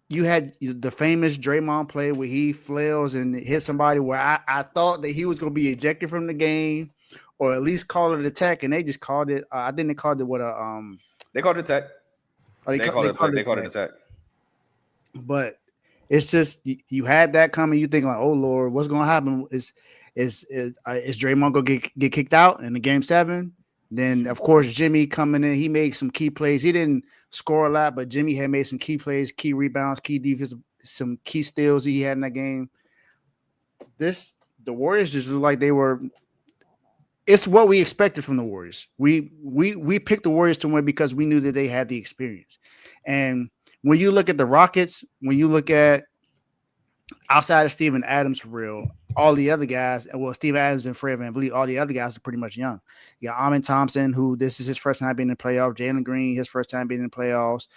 you had the famous Draymond play where he flails and hit somebody where I thought that he was going to be ejected from the game or at least call it a tech, and they just called it. I think they called it They called it tech. They called it a tech. But it's just you had that coming. You think like, oh Lord, what's going to happen? Is Draymond going to get kicked out in the game 7? Then of course Jimmy coming in. He made some key plays. He didn't score a lot, but Jimmy had made some key plays, key rebounds, key defense, some key steals he had in that game. The Warriors just look like they were. It's what we expected from the Warriors. We picked the Warriors to win because we knew that they had the experience. And when you look at the Rockets, when you look at outside of Steven Adams for real, all the other guys, Steven Adams and Fred VanVleet, all the other guys are pretty much young. You got Amin Thompson, who this is his first time being in the playoffs. Jalen Green, his first time being in the playoffs.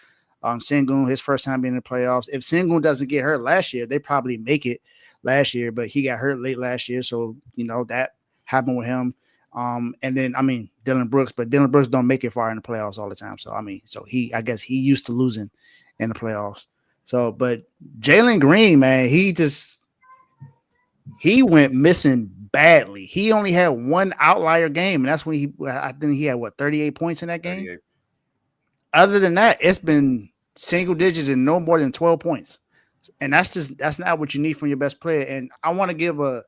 Sengun, his first time being in the playoffs. If Sengun doesn't get hurt last year, they probably make it last year, but he got hurt late last year, so that happened with him. And then Dylan Brooks, but Dylan Brooks don't make it far in the playoffs all the time. So I guess he used to losing in the playoffs. So, but Jalen Green, man, he went missing badly. He only had one outlier game, and that's when I think he had 38 points in that game. 38. Other than that, it's been single digits and no more than 12 points. And that's not what you need from your best player. And I want to give a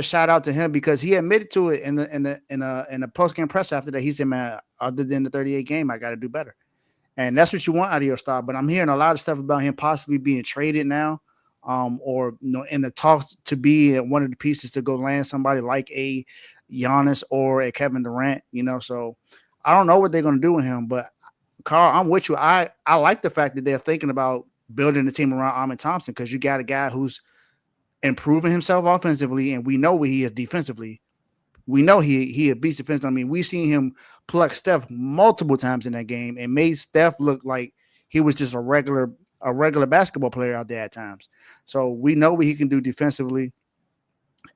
shout out to him because he admitted to it in the post game press after that. He said, "Man, other than the 38 game, I got to do better." And that's what you want out of your star. But I'm hearing a lot of stuff about him possibly being traded now, or in the talks to be one of the pieces to go land somebody like a Giannis or a Kevin Durant. So I don't know what they're going to do with him. But Carl, I'm with you. I like the fact that they're thinking about building the team around Amin Thompson because you got a guy who's improving himself offensively, and we know what he is defensively. We know he a beast defensively. We've seen him pluck Steph multiple times in that game and made Steph look like he was just a regular a regular basketball player out there at times. So we know what he can do defensively.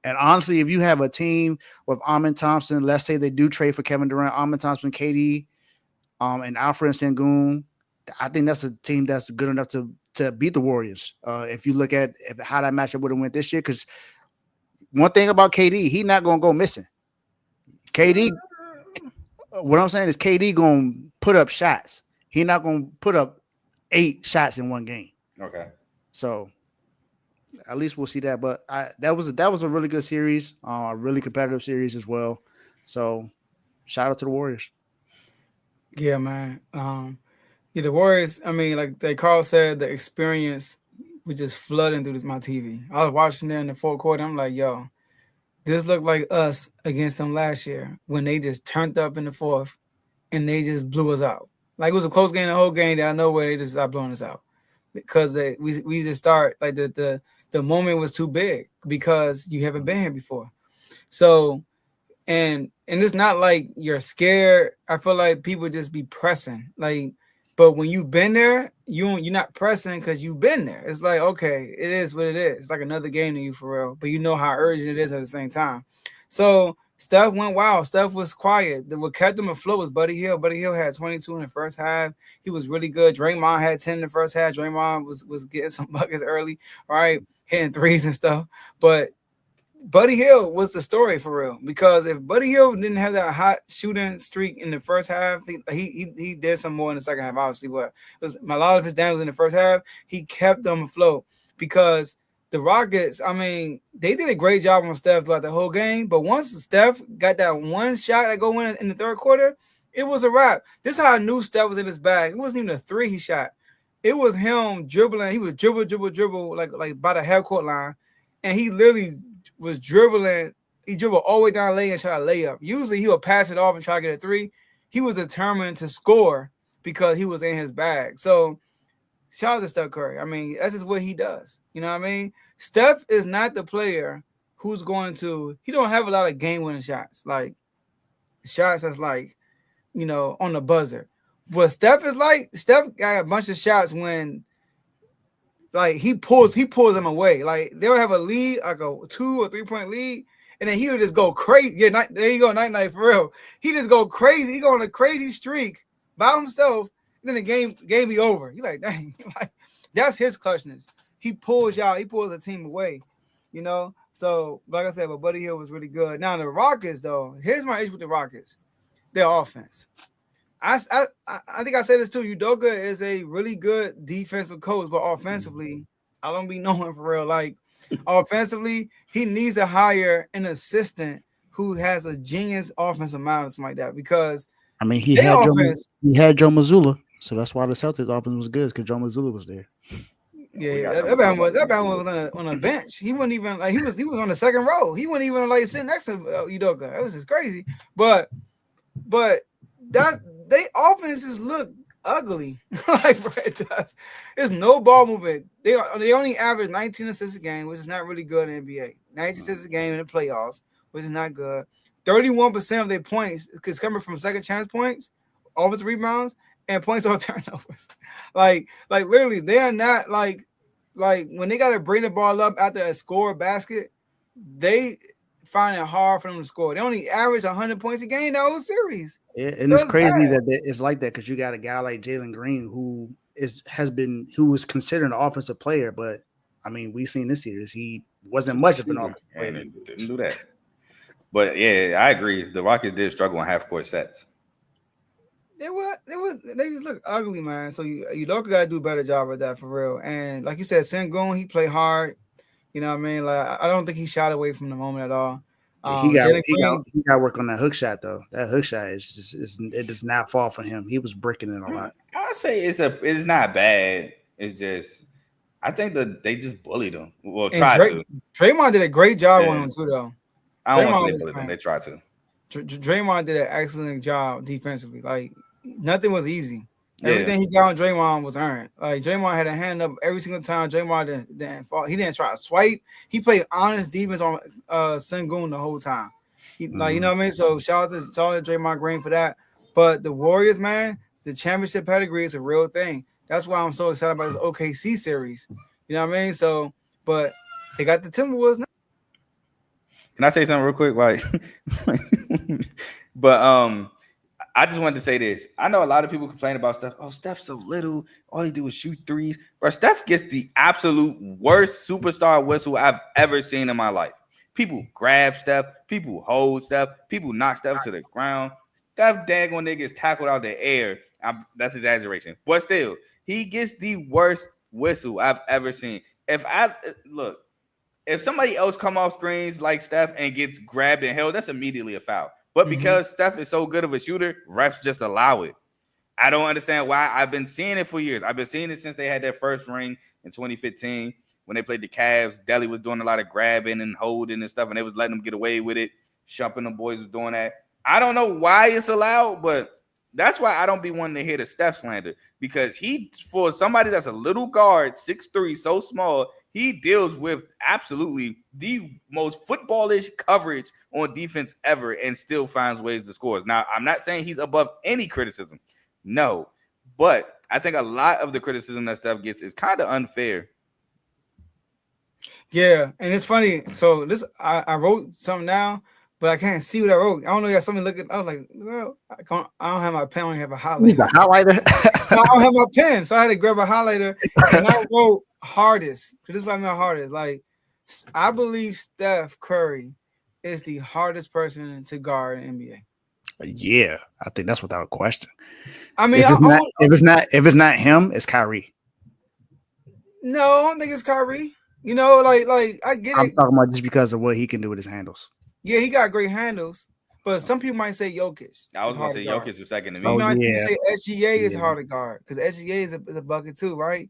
And honestly, if you have a team with Amin Thompson, let's say they do trade for Kevin Durant, Amin Thompson, KD, and Alfred Sengun, I think that's a team that's good enough to beat the Warriors. If you look at how that matchup would have went this year, because one thing about KD, he's not gonna go missing. KD, what I'm saying is KD gonna put up shots. He's not gonna put up 8 shots in one game. Okay. So at least we'll see that. But that was a really good series, a really competitive series as well. So shout out to the Warriors. Yeah, man. Yeah, the Warriors. I mean, like Carl said, the experience was just flooding through my TV. I was watching there in the fourth quarter. I'm like, yo, this looked like us against them last year when they just turned up in the fourth and they just blew us out. Like it was a close game the whole game. That I know where they just stopped blowing us out because we just start like the moment was too big because you haven't been here before. So and it's not like you're scared. I feel like people just be pressing like. But when you've been there, you're not pressing because you've been there. It's like, okay, it is what it is. It's like another game to you for real. But you know how urgent it is at the same time. So Steph went wild. Steph was quiet. What kept him afloat was Buddy Hield. Buddy Hield had 22 in the first half. He was really good. Draymond had 10 in the first half. Draymond was getting some buckets early, right? Hitting threes and stuff. But Buddy Hield was the story for real because if Buddy Hield didn't have that hot shooting streak in the first half, he did some more in the second half, obviously. But it was, a lot of his damage in the first half, he kept them afloat because the Rockets, I mean, they did a great job on Steph throughout the whole game. But once Steph got that one shot that go in the third quarter, it was a wrap. This is how I knew Steph was in his bag. It wasn't even a 3 he shot. It was him dribbling. He was dribble like by the half court line, and he literally was dribbling. He dribbled all the way down the lane and tried to lay up. Usually he would pass it off and try to get a 3. He was determined to score because he was in his bag. So shout out to Steph Curry. I mean, that's just what he does. You know what I mean? Steph is not the player who's going to, he don't have a lot of game-winning shots. Like shots that's like, you know, on the buzzer. What Steph is like, Steph got a bunch of shots when like he pulls them away. Like they'll have a lead, like a 2 or 3 point lead, and then he'll just go crazy. Yeah, there you go, night for real. He just go crazy. He go on a crazy streak by himself. And then the game be over. You like, dang, like that's his clutchness. He pulls y'all. He pulls the team away. You know. So like I said, but Buddy Hield was really good. Now the Rockets though. Here's my issue with the Rockets. Their offense. I think I said this too. Udoka is a really good defensive coach, but offensively, I don't be knowing for real. Like offensively, he needs to hire an assistant who has a genius offensive mind or something like that. Because I mean, he had Joe Mazzulla, so that's why the Celtics offense was good because Joe Mazzulla was there. Yeah, that man was on a bench. He wasn't even like he was on the second row. He wasn't even like sitting next to Udoka. It was just crazy. But that they offenses look ugly. Like Brett does. There's no ball movement. They only average 19 assists a game, which is not really good in the NBA. 19 assists a game in the playoffs, which is not good. 31% of their points is coming from second chance points, offensive rebounds, and points on turnovers. Like literally, they are not like when they gotta bring the ball up after a score basket, they find it hard for them to score. They only average 100 points a game in the whole series. Yeah, and so it's crazy that it's like that because you got a guy like Jalen Green who was considered an offensive player, but I mean, we've seen this series he wasn't much of an offensive player. Didn't do that. But yeah, I agree. The Rockets did struggle on half court sets. They just look ugly, man. So you don't gotta do a better job with that for real. And like you said, Sengun, he played hard. You know what I mean? Like I don't think he shot away from the moment at all. He got work on that hook shot though. That hook shot it does not fall for him. He was bricking it a lot. I say it's not bad. It's just I think that they just bullied him. Well, to. Draymond did a great job on him too, though. I don't want to say bullied him. They tried to. Draymond did an excellent job defensively. Like nothing was easy. Everything he got on Draymond was earned. Like Draymond had a hand up every single time. Draymond didn't fall. He didn't try to swipe. He played honest defense on Sengun the whole time. Like you know what I mean. So shout out to Draymond Green for that. But the Warriors, man, the championship pedigree is a real thing. That's why I'm so excited about this OKC series. You know what I mean? So, but they got the Timberwolves now. Can I say something real quick? Like, but I just wanted to say this. I know a lot of people complain about Steph. Oh, Steph's so little. All he do is shoot threes. But Steph gets the absolute worst superstar whistle I've ever seen in my life. People grab Steph. People hold Steph. People knock Steph to the ground. Steph daggone nigga gets tackled out the air. That's exaggeration. But still, he gets the worst whistle I've ever seen. If somebody else come off screens like Steph and gets grabbed and held, that's immediately a foul. But because Steph is so good of a shooter, refs just allow it. I don't understand why. I've been seeing it for years. I've been seeing it since they had their first ring in 2015 when they played the Cavs. Delly was doing a lot of grabbing and holding and stuff, and they was letting them get away with it. Shump and the boys was doing that. I don't know why it's allowed, but that's why I don't be wanting to hear the Steph slander, because for somebody that's a little guard, 6'3", so small, he deals with absolutely the most footballish coverage on defense ever and still finds ways to score. Now, I'm not saying he's above any criticism. No. But I think a lot of the criticism that Steph gets is kind of unfair. Yeah, and it's funny. So I wrote something down, but I can't see what I wrote. I don't know. Got something looking. I was like, well, I don't have my pen. I only have a highlighter. Use the highlighter. I don't have my pen, so I had to grab a highlighter, and I wrote hardest. This is what I mean hardest. Like, I believe Steph Curry is the hardest person to guard in NBA. Yeah, I think that's without a question. I mean, if it's not him, it's Kyrie. No, I don't think it's Kyrie. You know, like I get I'm it. talking about just because of what he can do with his handles. Yeah, he got great handles, but some people might say Jokic. I was going to say Jokic was second to me. Some might say SGA is hard to guard because SGA is a bucket too, right?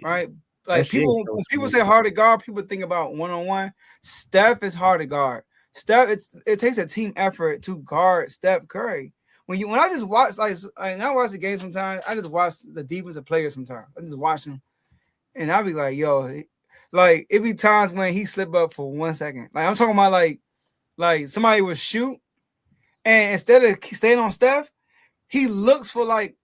Right. Like when people say hard to guard, people think about one-on-one. Steph is hard to guard. Steph, it takes a team effort to guard Steph Curry. When I just watch, I watch the game sometimes, I just watch the defensive players sometimes. I just watch them, and I'll be like, yo, like it be times when he slip up for 1 second. Like I'm talking about like somebody would shoot, and instead of staying on Steph, he looks for like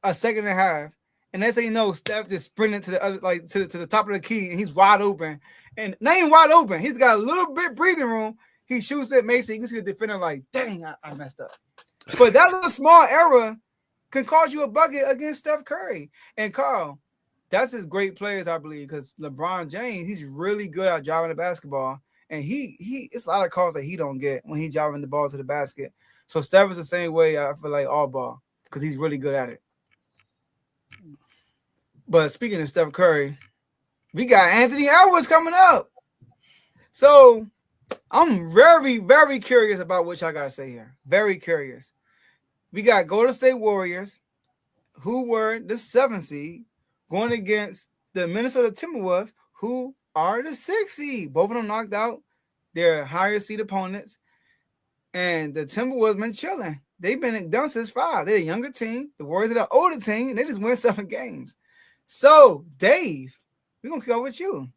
a second and a half. And that's how you know Steph just sprinting to the other, to the top of the key, and he's wide open. And not even wide open. He's got a little bit breathing room. He shoots it, makes it. You can see the defender like, dang, I messed up. But that little small error can cost you a bucket against Steph Curry. And Carl, that's his great players, I believe, because LeBron James, he's really good at driving the basketball. And he it's a lot of calls that he don't get when he's driving the ball to the basket. So Steph is the same way, I feel like, all ball, because he's really good at it. But speaking of Steph Curry, we got Anthony Edwards coming up. So I'm very, very curious about what y'all got to say here. Very curious. We got Golden State Warriors, who were the 7th seed, going against the Minnesota Timberwolves, who are the 6th seed. Both of them knocked out their higher seed opponents. And the Timberwolves been chilling. They've been done since 5. They're a younger team. The Warriors are the older team, and they just win 7 games. So, Dave, we're going to go with you.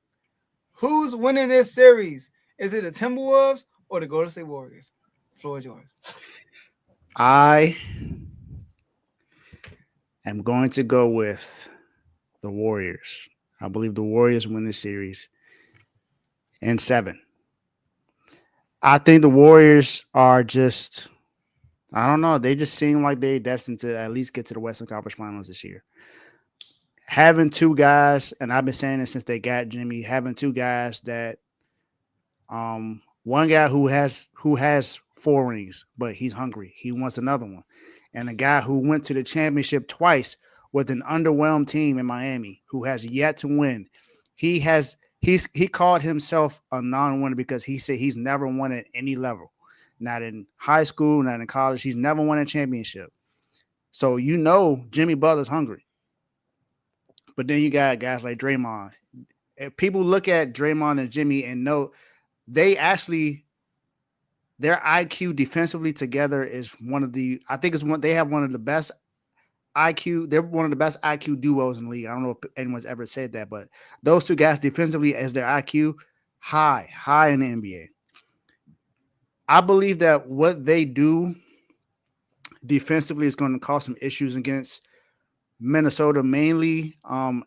Who's winning this series? Is it the Timberwolves or the Golden State Warriors? The floor is yours. I am going to go with the Warriors. I believe the Warriors win this series in 7. I think the Warriors are just, I don't know, they just seem like they're destined to at least get to the Western Conference Finals this year. Having 2 guys, and I've been saying this since they got Jimmy, having 2 guys that one guy who has 4 rings, but he's hungry. He wants another one. And a guy who went to the championship twice with an underwhelmed team in Miami who has yet to win. He called himself a non-winner because he said he's never won at any level. Not in high school, not in college. He's never won a championship. So you know Jimmy Butler's hungry. But then you got guys like Draymond. If people look at Draymond and Jimmy and know they actually their IQ defensively together is one of the they have one of the best IQ. They're one of the best IQ duos in the league. I don't know if anyone's ever said that, but those 2 guys defensively as their IQ high in the NBA. I believe that what they do defensively is going to cause some issues against Minnesota mainly.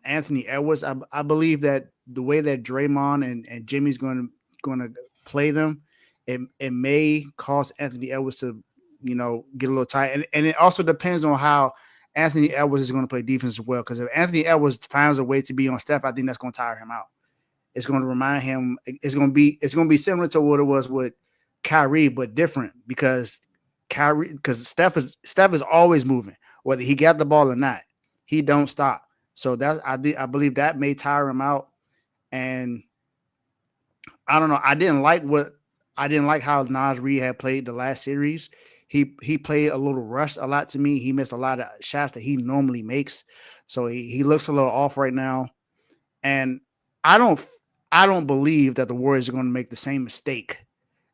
Anthony Edwards. I believe that the way that Draymond and Jimmy's going to play them, it may cause Anthony Edwards to get a little tight, and it also depends on how Anthony Edwards is going to play defense as well. Because if Anthony Edwards finds a way to be on Steph, I think that's going to tire him out. It's going to remind him. It's going to be similar to what it was with Kyrie, but different because Steph is always moving, whether he got the ball or not. He don't stop. So I believe that may tire him out. And I don't know. I didn't like how Naz Reid had played the last series. He played a little rushed a lot to me. He missed a lot of shots that he normally makes. So he looks a little off right now. And I don't believe that the Warriors are going to make the same mistake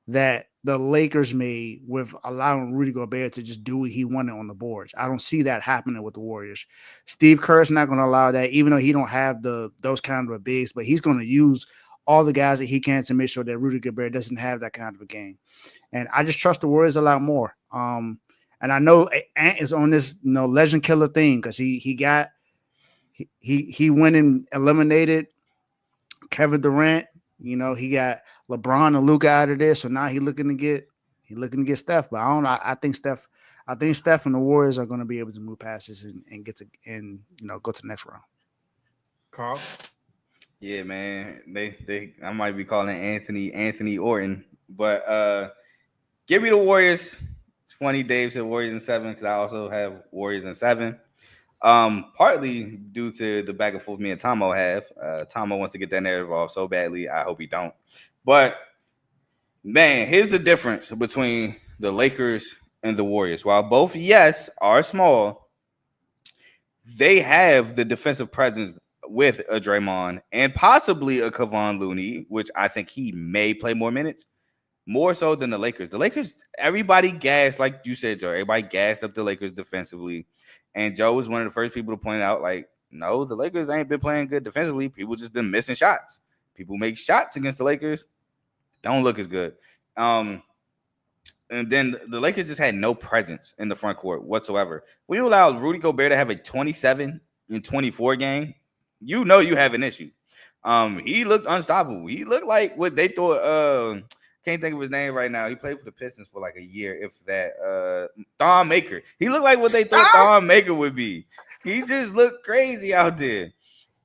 that the Lakers made with allowing Rudy Gobert to just do what he wanted on the boards. I don't see that happening with the Warriors. Steve Kerr's not going to allow that, even though he don't have those kind of bigs, but he's going to use all the guys that he can to make sure that Rudy Gobert doesn't have that kind of a game. And I just trust the Warriors a lot more. And I know Ant is on this legend killer thing because he went and eliminated Kevin Durant. He got LeBron and Luka out of there, so now he's looking to get Steph. But I don't know. I think Steph and the Warriors are going to be able to move past this and get to go to the next round. Carl. Yeah, man. I might be calling Anthony Orton, but give me the Warriors. It's funny Dave said Warriors in 7 because I also have Warriors in 7. Partly due to the back and forth me and Tomo have. Tomo wants to get that narrative off so badly. I hope he don't. But man, here's the difference between the Lakers and the Warriors. While both, yes, are small, they have the defensive presence with a Draymond and possibly a Kevon Looney, which I think he may play more minutes, more so than the Lakers. The Lakers, everybody gassed, like you said, Joe. Everybody gassed up the Lakers defensively. And Joe was one of the first people to point out, like, no, the Lakers ain't been playing good defensively. People just been missing shots. People make shots against the Lakers, don't look as good. And then the Lakers just had no presence in the front court whatsoever. When you allow Rudy Gobert to have a 27 in 24 game, you have an issue. He looked unstoppable. He looked like what they thought. Can't think of his name right now. He played for the Pistons for like a year, if that. Thon Maker. He looked like what they thought Thon Maker would be. He just looked crazy out there.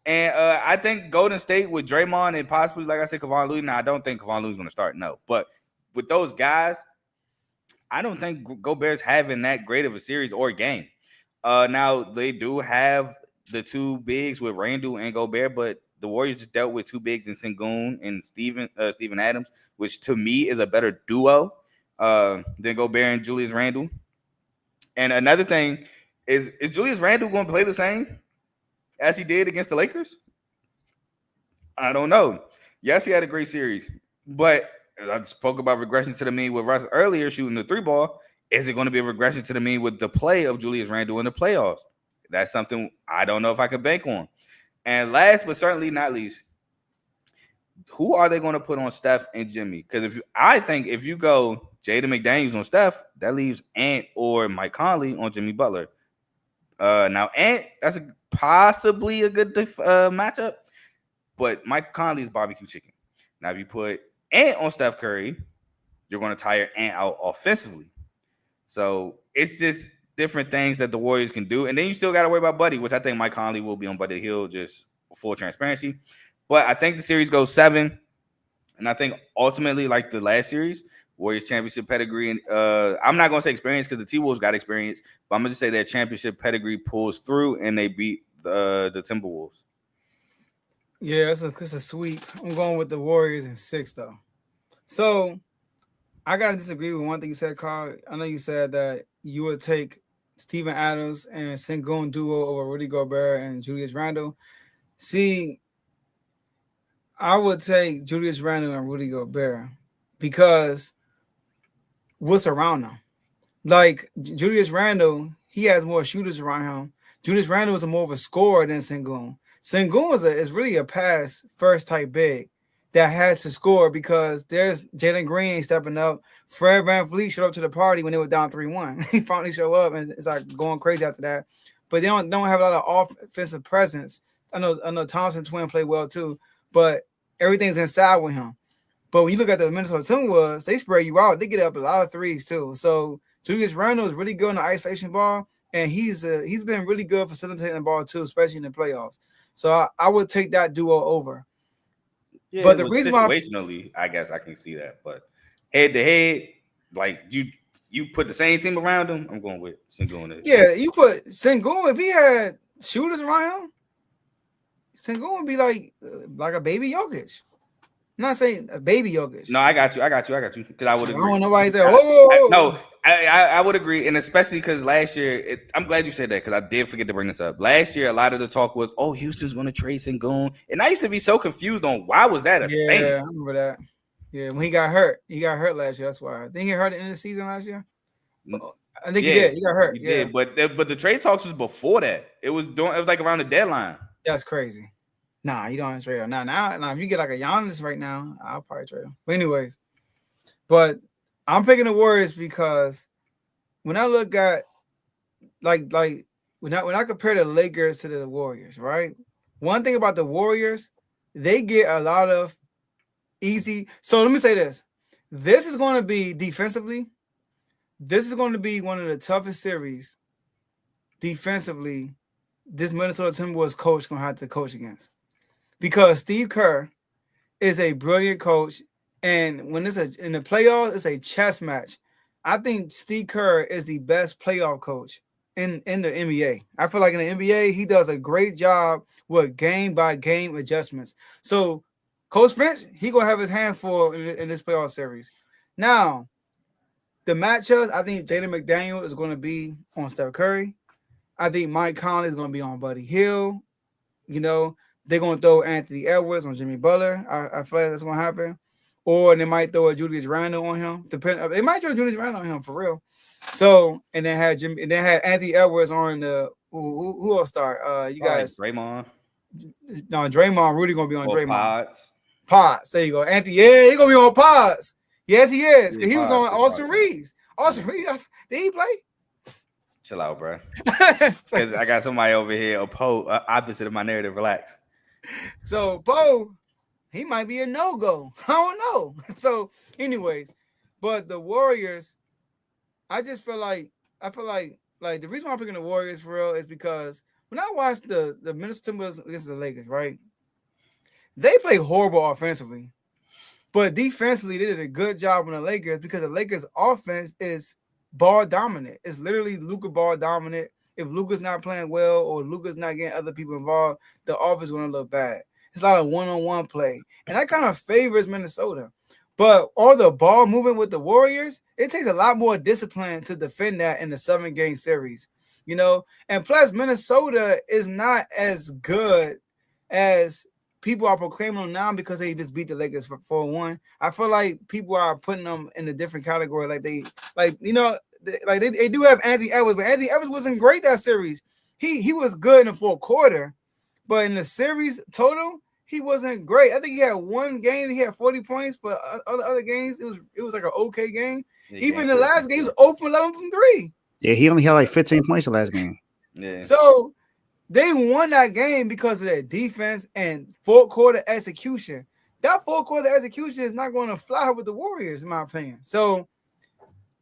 And I think Golden State with Draymond and possibly, like I said, Kevon Looney. Now, I don't think Kevon Looney's going to start, no. But with those guys, I don't think Gobert's having that great of a series or game. Now, they do have the two bigs with Randall and Gobert, but the Warriors just dealt with two bigs in Sengun and Steven Adams, which to me is a better duo than Gobert and Julius Randle. And another thing is Julius Randle going to play the same as he did against the Lakers? I don't know. Yes, he had a great series, but I spoke about regression to the mean with Russ earlier shooting the 3-ball. Is it going to be a regression to the mean with the play of Julius Randle in the playoffs? That's something I don't know if I can bank on. And last but certainly not least, who are they going to put on Steph and Jimmy? Because I think if you go Jaden McDaniels on Steph, that leaves Ant or Mike Conley on Jimmy Butler. Now, Ant, that's possibly a good matchup, but Mike Conley is barbecue chicken. Now, if you put Ant on Steph Curry, you're going to tire Ant out offensively. So it's just different things that the Warriors can do. And then you still got to worry about Buddy, which I think Mike Conley will be on Buddy Hill, just full transparency. But I think the series goes 7. And I think ultimately, like the last series, Warriors championship pedigree. And I'm not going to say experience because the T-Wolves got experience, but I'm going to just say their championship pedigree pulls through and they beat the Timberwolves. Yeah, it's a sweep. I'm going with the Warriors in 6, though. So I got to disagree with one thing you said, Carl. I know you said that you would take Steven Adams and Sengun duo over Rudy Gobert and Julius Randle. See, I would take Julius Randle and Rudy Gobert because what's around them? Like Julius Randle, he has more shooters around him. Julius Randle is more of a scorer than Sengun. Sengun is really a pass first type big that has to score because there's Jalen Green stepping up. Fred VanVleet showed up to the party when they were down 3-1. He finally showed up and it's like going crazy after that. but they don't have a lot of offensive presence. I know Thompson twin played well too, but everything's inside with him. But when you look at the Minnesota Timberwolves, they spread you out. They get up a lot of threes too. So Julius Randle is really good on the isolation ball, and he's been really good facilitating the ball too, especially in the playoffs. So I would take that duo over. Yeah, but the reason situationally, I guess I can see that. But head to head, like you put the same team around him, I'm going with Sengun. Yeah, you put Sengun, if he had shooters around him, Sengun would be like a baby Jokic. I'm not saying a baby Jokic. No, I got you. Because I would agree. I don't know why he said, whoa. No, I would agree. And especially because last year, I'm glad you said that because I did forget to bring this up. Last year, a lot of the talk was, oh, Houston's going to trade Sengun. And I used to be so confused on why was that a thing. Yeah, I remember that. Yeah, when he got hurt last year. That's why. I think he hurt at the end of the season last year. I think he did. He got hurt. He did. But the trade talks was before that. It was like around the deadline. That's crazy. Nah, you don't have to trade him. Now, if you get like a Giannis right now, I'll probably trade him. But anyways, I'm picking the Warriors because when I look at when I compare the Lakers to the Warriors, right? One thing about the Warriors, they get a lot of easy. So let me say this. This is going to be defensively. This is going to be one of the toughest series defensively this Minnesota Timberwolves coach is going to have to coach against. Because Steve Kerr is a brilliant coach, and when it's in the playoffs, it's a chess match. I think Steve Kerr is the best playoff coach in the NBA. I feel like in the NBA, he does a great job with game-by-game adjustments. So, Coach Finch, he going to have his hand full in this playoff series. Now, the matchups, I think Jaden McDaniel is going to be on Steph Curry. I think Mike Conley is going to be on Buddy Hield. You know, they're going to throw Anthony Edwards on Jimmy Butler. I feel like that's going to happen. Or they might throw a Julius Randle on him. They might throw Julius Randle on him for real. So, and then had Anthony Edwards on the who will start? You guys, Draymond. No, Draymond. Rudy gonna be on Draymond. Pods. There you go. Anthony. Yeah, he gonna be on Pods. Yes, he is. Yeah, he was on Austin Reeves. Austin Reeves. Did he play? Chill out, bro. Because I got somebody over here opposite of my narrative. Relax. So Poe, he might be a no-go. I don't know. So, anyways, but the Warriors, I feel like the reason why I'm picking the Warriors for real is because when I watched the Minnesota Timberwolves against the Lakers, right? They play horrible offensively, but defensively they did a good job on the Lakers because the Lakers' offense is ball dominant. It's literally Luka ball dominant. If Luka's not playing well or Luka's not getting other people involved, the offense is going to look bad. It's a lot of one-on-one play, and that kind of favors Minnesota. But all the ball moving with the Warriors, it takes a lot more discipline to defend that in the 7-game series, you know. And plus, Minnesota is not as good as people are proclaiming them now because they just beat the Lakers for 4-1. I feel like people are putting them in a different category, they do have Anthony Edwards, but Anthony Edwards wasn't great that series. He was good in the fourth quarter, but in the series total, he wasn't great. I think he had one game, he had 40 points, but other games, it was like an okay game. Even the last game, he was 0 from 11 from 3. Yeah, he only had like 15 points the last game. Yeah. So they won that game because of their defense and fourth quarter execution. That fourth quarter execution is not going to fly with the Warriors, in my opinion. So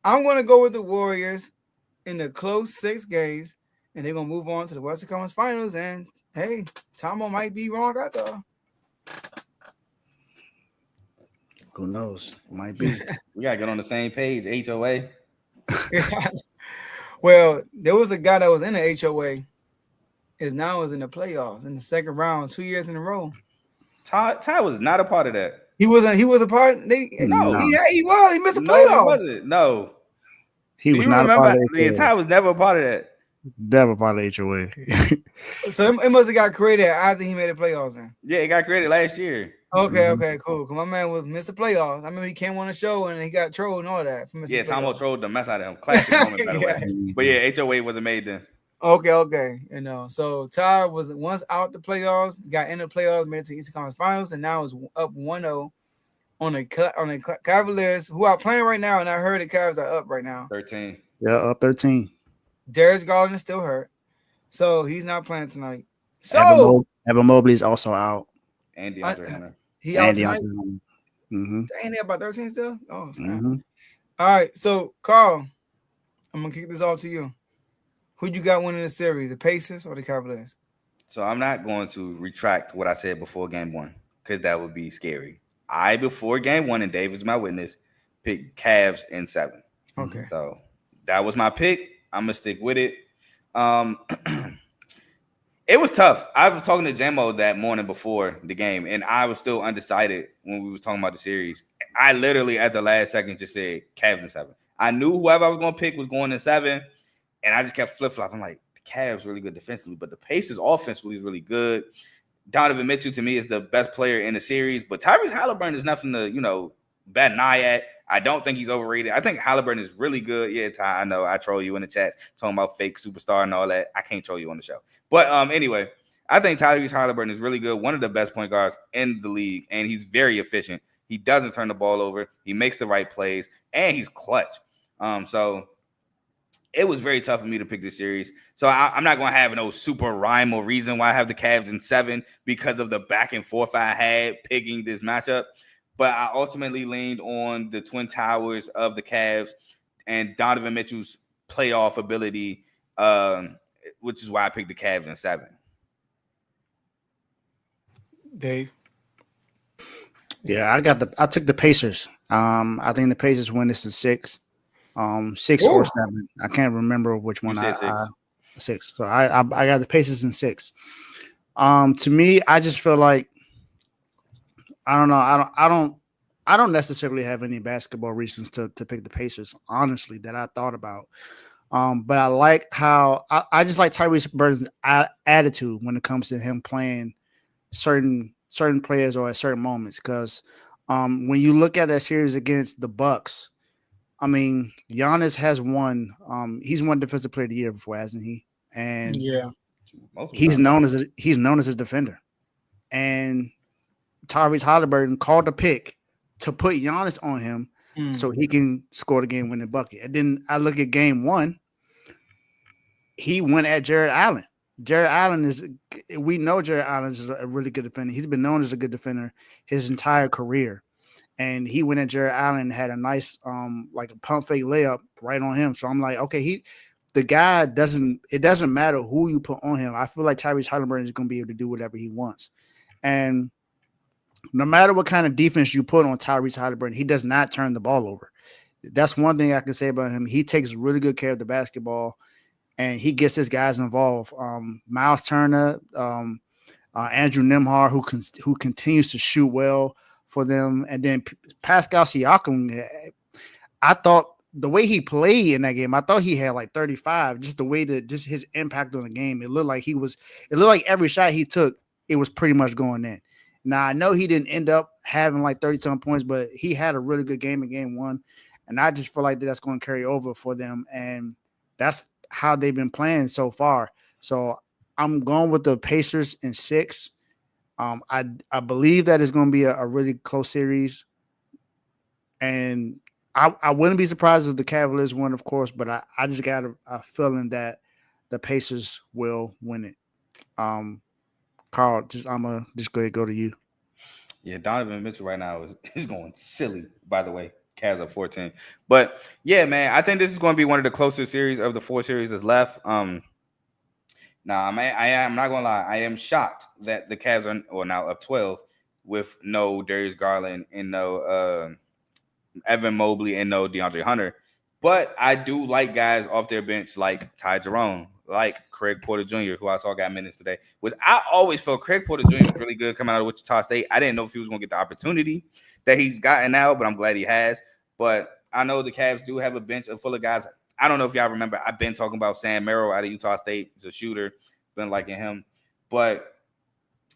I'm going to go with the Warriors in the close 6 games, and they're going to move on to the Western Conference Finals. And, hey, Tomo might be wrong after all. Who knows? Might be. We got to get on the same page, HOA. Well, there was a guy that was in the HOA. Is now in the playoffs in the second round 2 years in a row. Ty was not a part of that. He was a part. No. He was. He missed the playoffs. No, he wasn't. No. He was not a part of it. Ty was never a part of that. Never part of HOA. So it must have got created after he made the playoffs then. Yeah, it got created last year. Okay, cool. Because my man was missed the playoffs. I remember he came on the show and he got trolled and all that. Yeah, Tomo trolled the mess out of him. Classic moment, by the way. But yeah, HOA wasn't made then. Okay. So Ty was once out the playoffs, got in the playoffs, made it to the Eastern Conference Finals, and now is up 1-0 on the Cavaliers, who are playing right now. And I heard the Cavs are up right now. 13. Yeah, up 13. Darius Garland is still hurt. So he's not playing tonight. Evan, So Evan Mobley is also out. And I, DeAndre Hunter. he out And tonight. DeAndre Hunter. Mm-hmm. Ain't he about 13 still? Oh, snap. Mm-hmm. All right. So Carl, I'm gonna kick this all to you. Who you got winning the series? The Pacers or the Cavaliers? So I'm not going to retract what I said before game one because that would be scary. I, before game one, and Dave is my witness, picked Cavs in 7. Okay. So that was my pick. I'm gonna stick with it. Um, it was tough. I was talking to Jamo that morning before the game, and I was still undecided when we was talking about the series. I literally at the last second just said Cavs in 7. I knew whoever I was gonna pick was going in 7, and I just kept flip flopping. Like the Cavs really good defensively, but the Pacers offensively is really good. Donovan Mitchell to me is the best player in the series, but Tyrese Halliburton is nothing to bat an eye at. I don't think he's overrated. I think Halliburton is really good. Yeah, Ty, I know I troll you in the chat talking about fake superstar and all that. I can't troll you on the show. But anyway, I think Tyrese Halliburton is really good. One of the best point guards in the league, and he's very efficient. He doesn't turn the ball over. He makes the right plays, and he's clutch. So it was very tough for me to pick this series. So I'm not going to have no super rhyme or reason why I have the Cavs in 7 because of the back and forth I had picking this matchup. But I ultimately leaned on the Twin Towers of the Cavs and Donovan Mitchell's playoff ability, which is why I picked the Cavs in 7. Dave. Yeah, I took the Pacers. I think the Pacers win this in 6. 6 or 7. I can't remember which one. You said 6. 6. So I got the Pacers in 6. To me, I just feel like I don't know. I don't necessarily have any basketball reasons to pick the Pacers, honestly, that I thought about. But I like how I just like Tyrese Burton's attitude when it comes to him playing certain players or at certain moments. Because when you look at that series against the Bucks, I mean, Giannis has won. He's won Defensive Player of the Year before, hasn't he? And yeah, he's known as a defender. And Tyrese Halliburton called the pick to put Giannis on him so he can score the game-winning bucket. And then I look at game 1. He went at Jared Allen. We know Jared Allen is a really good defender. He's been known as a good defender his entire career. And he went at Jared Allen and had a nice, like a pump fake layup right on him. So I'm like, okay, it doesn't matter who you put on him. I feel like Tyrese Halliburton is going to be able to do whatever he wants. And no matter what kind of defense you put on Tyrese Halliburton, he does not turn the ball over. That's one thing I can say about him. He takes really good care of the basketball, and he gets his guys involved. Miles Turner, Andrew Nembhard, who continues to shoot well for them, and then Pascal Siakam. I thought the way he played in that game, I thought he had like 35. Just the way that just his impact on the game, it looked like every shot he took, it was pretty much going in. Now I know he didn't end up having like 30-some points, but he had a really good game in game 1, and I just feel like that's going to carry over for them, and that's how they've been playing so far. So I'm going with the Pacers in 6. I believe that is going to be a really close series, and I wouldn't be surprised if the Cavaliers win, of course, but I just got a feeling that the Pacers will win it. Carl, I'm gonna just go ahead and go to you. Yeah, Donovan Mitchell right now is going silly. By the way, Cavs are 14, but yeah, man, I think this is going to be one of the closest series of the 4 series that's left. Now, I am not gonna lie. I am shocked that the Cavs are now up 12 with no Darius Garland and no Evan Mobley and no DeAndre Hunter. But I do like guys off their bench like Ty Jerome, like Craig Porter Jr., who I saw got minutes today. I always felt Craig Porter Jr. was really good coming out of Wichita State. I didn't know if he was going to get the opportunity that he's gotten now, but I'm glad he has. But I know the Cavs do have a bench full of guys. I don't know if y'all remember. I've been talking about Sam Merrill out of Utah State. He's a shooter. Been liking him. But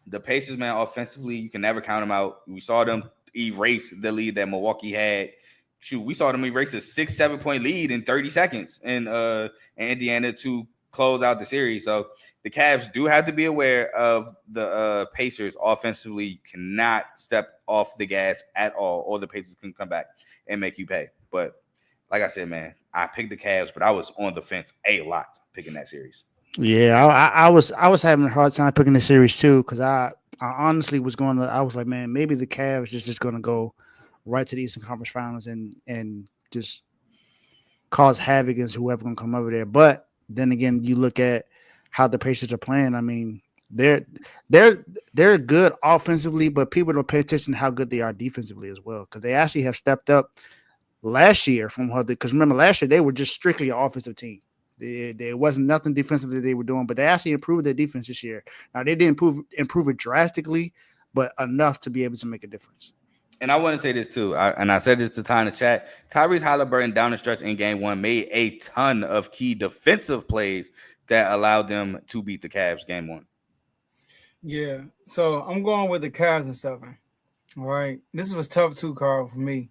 the Pacers, man, offensively, you can never count them out. We saw them erase the lead that Milwaukee had. Shoot, we saw them erase a 6-7 point lead in 30 seconds in Indiana to close out the series. So the Cavs do have to be aware of the Pacers offensively. You cannot step off the gas at all, or the Pacers can come back and make you pay. But like I said, man, I picked the Cavs, but I was on the fence a lot picking that series. Yeah, I was having a hard time picking the series too because I honestly was going to. I was like, man, maybe the Cavs is just going to go right to the Eastern Conference Finals and just cause havoc against whoever going to come over there. But then again, you look at how the Pacers are playing. I mean, they're they're they're good offensively, but people don't pay attention to how good they are defensively as well because they actually have stepped up last year from how because remember last year they were just strictly an offensive team. There wasn't nothing defensively they were doing, but they actually improved their defense this year. Now they didn't improve it drastically, but enough to be able to make a difference. And I want to say this too, and I said this to Ty in the chat. Tyrese Halliburton down the stretch in game one made a ton of key defensive plays that allowed them to beat the Cavs game one. Yeah, so I'm going with the Cavs in 7. All right, this was tough too, Carl, for me,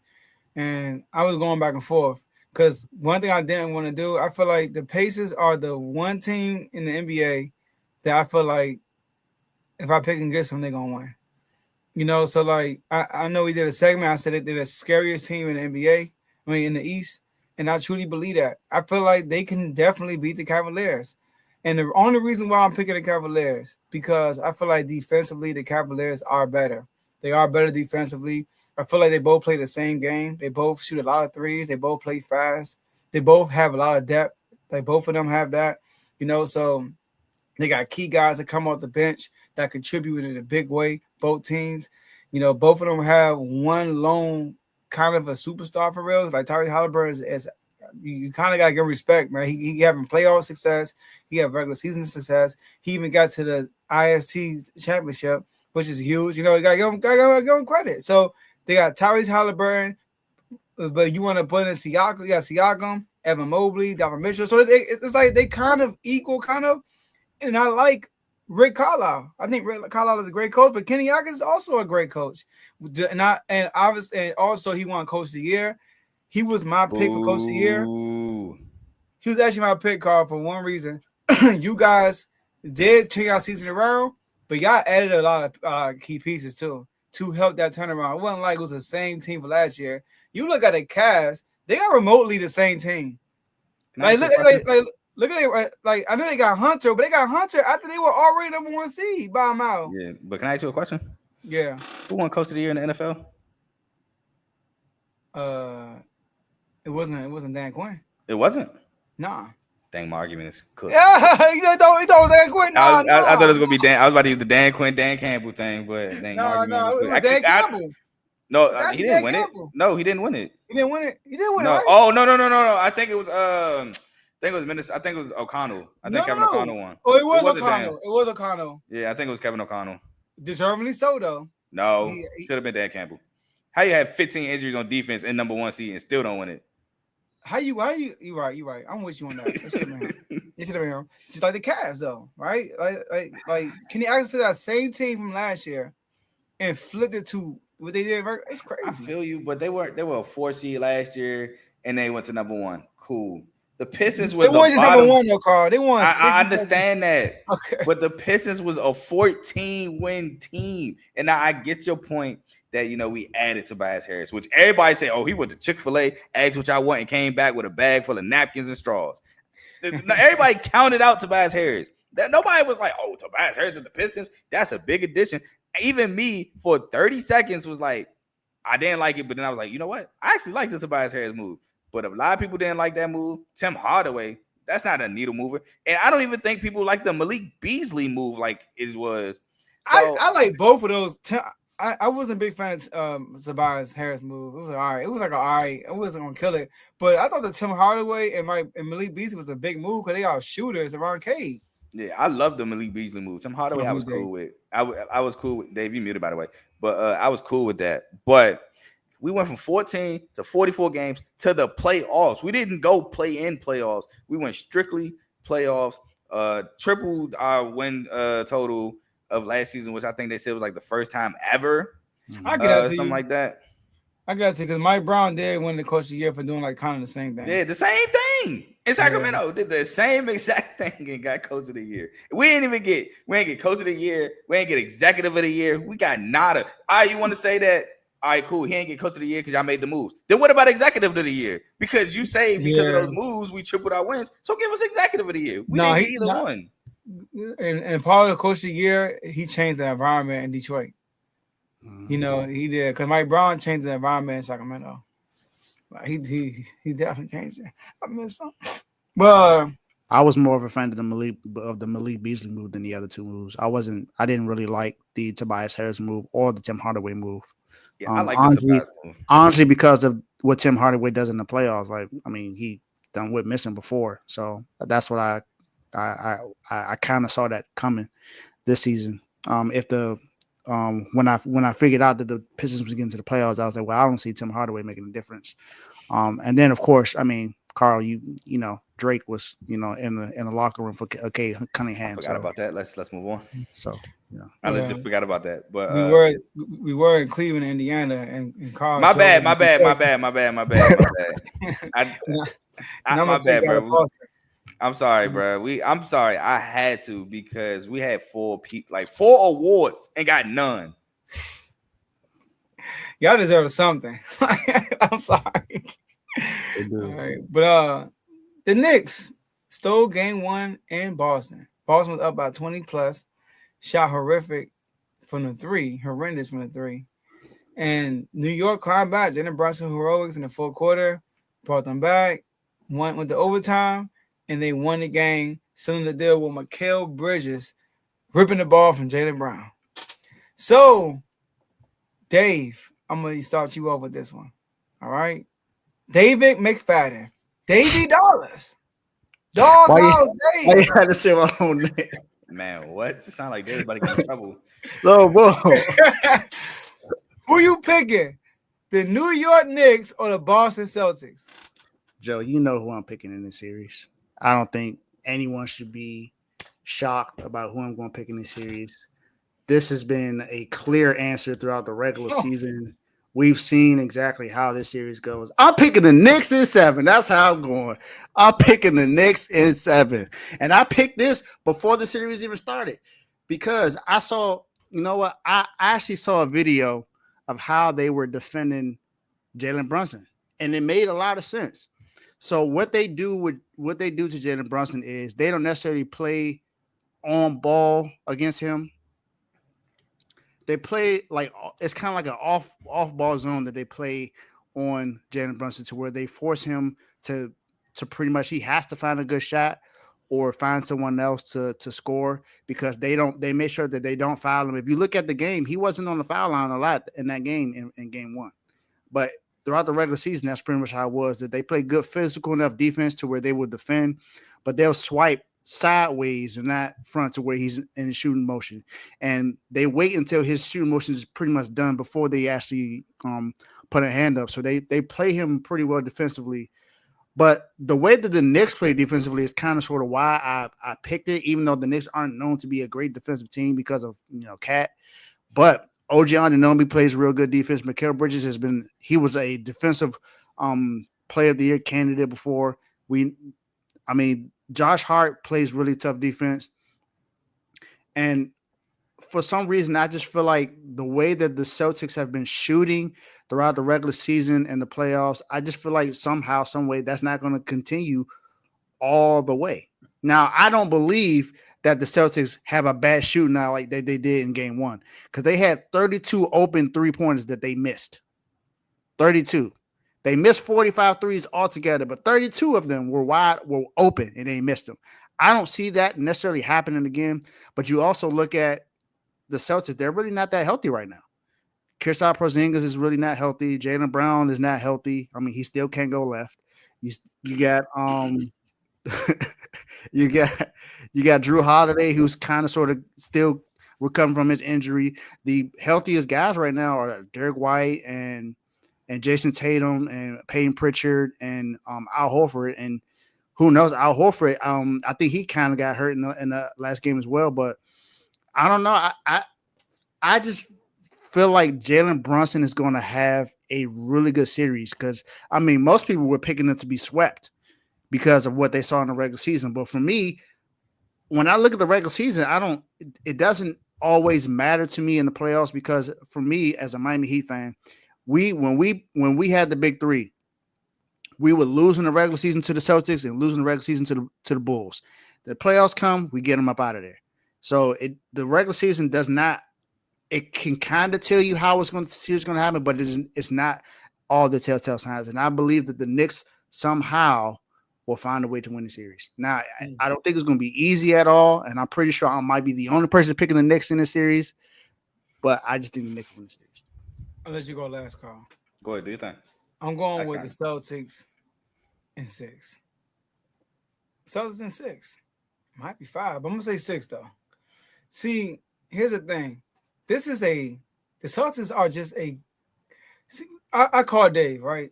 and I was going back and forth because one thing I didn't want to do, I feel like the Pacers are the one team in the NBA that I feel like if I pick against them, they're gonna win. You know, so like I know we did a segment. I said they're the scariest team in the NBA. I mean, in the East, and I truly believe that. I feel like they can definitely beat the Cavaliers. And the only reason why I'm picking the Cavaliers because I feel like defensively the Cavaliers are better. They are better defensively. I feel like they both play the same game. They both shoot a lot of threes. They both play fast. They both have a lot of depth. Like both of them have that. You know, so they got key guys that come off the bench that contribute in a big way. Both teams, you know, both of them have one lone kind of a superstar for real. Like Tyrese Halliburton is you kind of gotta give respect, man. He having playoff success, he have regular season success. He even got to the IST championship, which is huge. You know, you gotta give him credit. So they got Tyrese Halliburton, but you want to put in Siakam, you got Siakam, Evan Mobley, Donovan Mitchell. So it's like they kind of equal, kind of. And I like Rick Carlisle. I think Rick Carlisle is a great coach, but Kenny Atkins is also a great coach. And obviously, and also he won Coach of the Year. He was my pick for Coach of the Year. He was actually my pick, Carl, for one reason. You guys did turn your season around, but y'all added a lot of key pieces too to help that turnaround. It wasn't like it was the same team for last year. You look at the Cavs; they are remotely the same team. Look at it, like I know they got Hunter, but they got Hunter after they were already number 1 seed by a mile. Yeah, but can I ask you a question? Yeah. Who won Coach of the Year in the NFL? It wasn't Dan Quinn. It wasn't. Nah. Dang, my argument is cooked. Yeah, he don't Dan Quinn. Nah, I thought it was gonna be Dan. I was about to use the Dan Quinn, Dan Campbell thing, but dang, no, it was Dan Campbell. No, he didn't win it. No, he didn't win it. He didn't win it. He didn't win it. No. Right? Oh no. I think it was I think it was O'Connell. I think Kevin O'Connell won. Oh, it was O'Connell. It was O'Connell. Yeah, I think it was Kevin O'Connell. Deservingly so, though. No, should have been Dan Campbell. How you have 15 injuries on defense and number 1 seed and still don't win it? You right. I'm with you on that. It should have been him. Just like the Cavs, though, right? Like can he access to that same team from last year and flip it to what they did? It's crazy. I feel you, but they were a 4 seed last year and they went to number 1. Cool. The Pistons was just number 1 though, Carl. They won. I understand that. Okay. But the Pistons was a 14-win team. And now I get your point that, you know, we added Tobias Harris, which everybody say, oh, he went to Chick-fil-A, asked what I want, and came back with a bag full of napkins and straws. Everybody counted out Tobias Harris. That nobody was like, oh, Tobias Harris and the Pistons, that's a big addition. Even me, for 30 seconds, was like, I didn't like it, but then I was like, you know what? I actually like the Tobias Harris move. But a lot of people didn't like that move. Tim Hardaway, that's not a needle mover. And I don't even think people like the Malik Beasley move like it was. So, I like both of those. I wasn't a big fan of Tobias Harris move. It was all right. It was like all right. I wasn't gonna kill it, but I thought the Tim Hardaway and Malik Beasley was a big move because they are shooters around Cade. Yeah, I love the Malik Beasley move. Tim Hardaway, I was cool with. I was cool with. Dave, you muted by the way, but I was cool with that. But we went from 14 to 44 games to the playoffs. We didn't go play in playoffs. We went strictly playoffs. Tripled our win total of last season, which I think they said was like the first time ever. I get that something like that. I got to because Mike Brown did win the Coach of the Year for doing like kind of the same thing. Yeah, the same thing. In Sacramento, did the same exact thing and got Coach of the Year. We didn't get Coach of the Year. We didn't get Executive of the Year. We got nada. All right, you want to say that All right, cool. He ain't get coach of the year because y'all made the moves. Then what about executive of the year? Because you say because of those moves we tripled our wins. So give us executive of the year. We didn't get either one. And part of the coach of the year, he changed the environment in Detroit. You know, he did because Mike Brown changed the environment in Sacramento. Like, he definitely changed it. I miss him. But I was more of a fan of the Malik Beasley move than the other two moves. I didn't really like the Tobias Harris move or the Tim Hardaway move. Yeah, I like the Tobias move. Honestly, because of what Tim Hardaway does in the playoffs. Like, I mean, he done with missing before, so that's what I kind of saw that coming this season. If the when I figured out that the Pistons was getting to the playoffs, I was like, well, I don't see Tim Hardaway making a difference. And then of course, I mean, Carl, you know, Drake was, you know, in the locker room for Cunningham. I forgot about that. Let's move on. So, you know, I legit forgot about that. But we were in Cleveland, Indiana, and Carl. My bad. My bad, bro. I'm sorry, bro. I'm sorry. I had to because we had four awards and got none. Y'all deserve something. I'm sorry. All right. But the Knicks stole game 1 in Boston. Boston was up by 20 plus, shot horrendous from the three. And New York climbed back. Jalen Brunson heroics in the fourth quarter, brought them back, went to overtime, and they won the game, sealing the deal with Mikal Bridges ripping the ball from Jaylen Brown. So, Dave, I'm going to start you off with this one. All right? David McFadden. Davey Dollars. Dog Dollars Dave. Why you had to say my own name? Man, what? It sound like everybody got in trouble. No, bro. Who you picking? The New York Knicks or the Boston Celtics? Joe, you know who I'm picking in this series. I don't think anyone should be shocked about who I'm going to pick in this series. This has been a clear answer throughout the regular season. We've seen exactly how this series goes. I'm picking the Knicks in 7. That's how I'm going. I'm picking the Knicks in 7. And I picked this before the series even started because I saw, you know what? I actually saw a video of how they were defending Jalen Brunson, and it made a lot of sense. So what they do to Jalen Brunson is they don't necessarily play on ball against him. They play like it's kind of like an off ball zone that they play on Jalen Brunson to where they force him to pretty much he has to find a good shot or find someone else to score because they make sure that they don't foul him. If you look at the game, he wasn't on the foul line a lot in that game in game 1. But throughout the regular season, that's pretty much how it was, that they play good physical enough defense to where they will defend, but they'll swipe sideways in that front to where he's in shooting motion. And they wait until his shooting motion is pretty much done before they actually put a hand up. So they play him pretty well defensively. But the way that the Knicks play defensively is kind of sort of why I picked it, even though the Knicks aren't known to be a great defensive team because of, you know, Cat. But OG Anunoby plays real good defense. Mikal Bridges he was a defensive player of the year candidate before. Josh Hart plays really tough defense. And for some reason, I just feel like the way that the Celtics have been shooting throughout the regular season and the playoffs, I just feel like somehow, some way, that's not going to continue all the way. Now, I don't believe that the Celtics have a bad shooting now like they did in game 1 because they had 32 open three-pointers that they missed. 32. They missed 45 threes altogether, but 32 of them were open, and they missed them. I don't see that necessarily happening again, but you also look at the Celtics. They're really not that healthy right now. Kristaps Porzingis is really not healthy. Jaylen Brown is not healthy. I mean, he still can't go left. You got you got Drew Holiday, who's kind of sort of still recovering from his injury. The healthiest guys right now are Derek White and Jason Tatum and Peyton Pritchard and Al Horford. And who knows, Al Horford, I think he kind of got hurt in the last game as well. But I don't know. I just feel like Jalen Brunson is going to have a really good series because, I mean, most people were picking it to be swept because of what they saw in the regular season. But for me, when I look at the regular season, it doesn't always matter to me in the playoffs because for me, as a Miami Heat fan, when we had the big three, we were losing the regular season to the Celtics and losing the regular season to the Bulls. The playoffs come, we get them up out of there. So the regular season does not. It can kind of tell you how it's going to happen, but it's not all the telltale signs. And I believe that the Knicks somehow will find a way to win the series. Now, I don't think it's going to be easy at all, and I'm pretty sure I might be the only person picking the Knicks in the series. But I just think the Knicks win the series. I'll let you go last, Carl. Go ahead, do your thing. I'm going with the Celtics in 6. Celtics in 6. Might be 5, but I'm going to say 6, though. See, here's the thing. The Celtics are just I called Dave, right?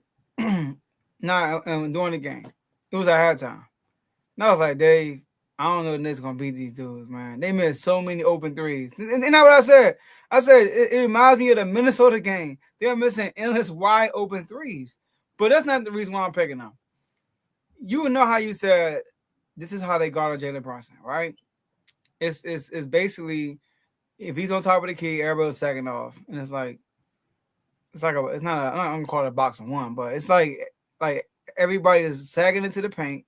Now, during the game. It was at halftime. And I was like, Dave, I don't know if Knicks going to beat these dudes, man. They missed so many open threes. And that's what I said. I said, it reminds me of the Minnesota game. They're missing endless wide open threes. But that's not the reason why I'm picking them. You know how you said this is how they guard Jalen Brunson, right? It's basically if he's on top of the key, everybody's sagging off, and it's not I'm not gonna call it a box of one, but it's like everybody is sagging into the paint,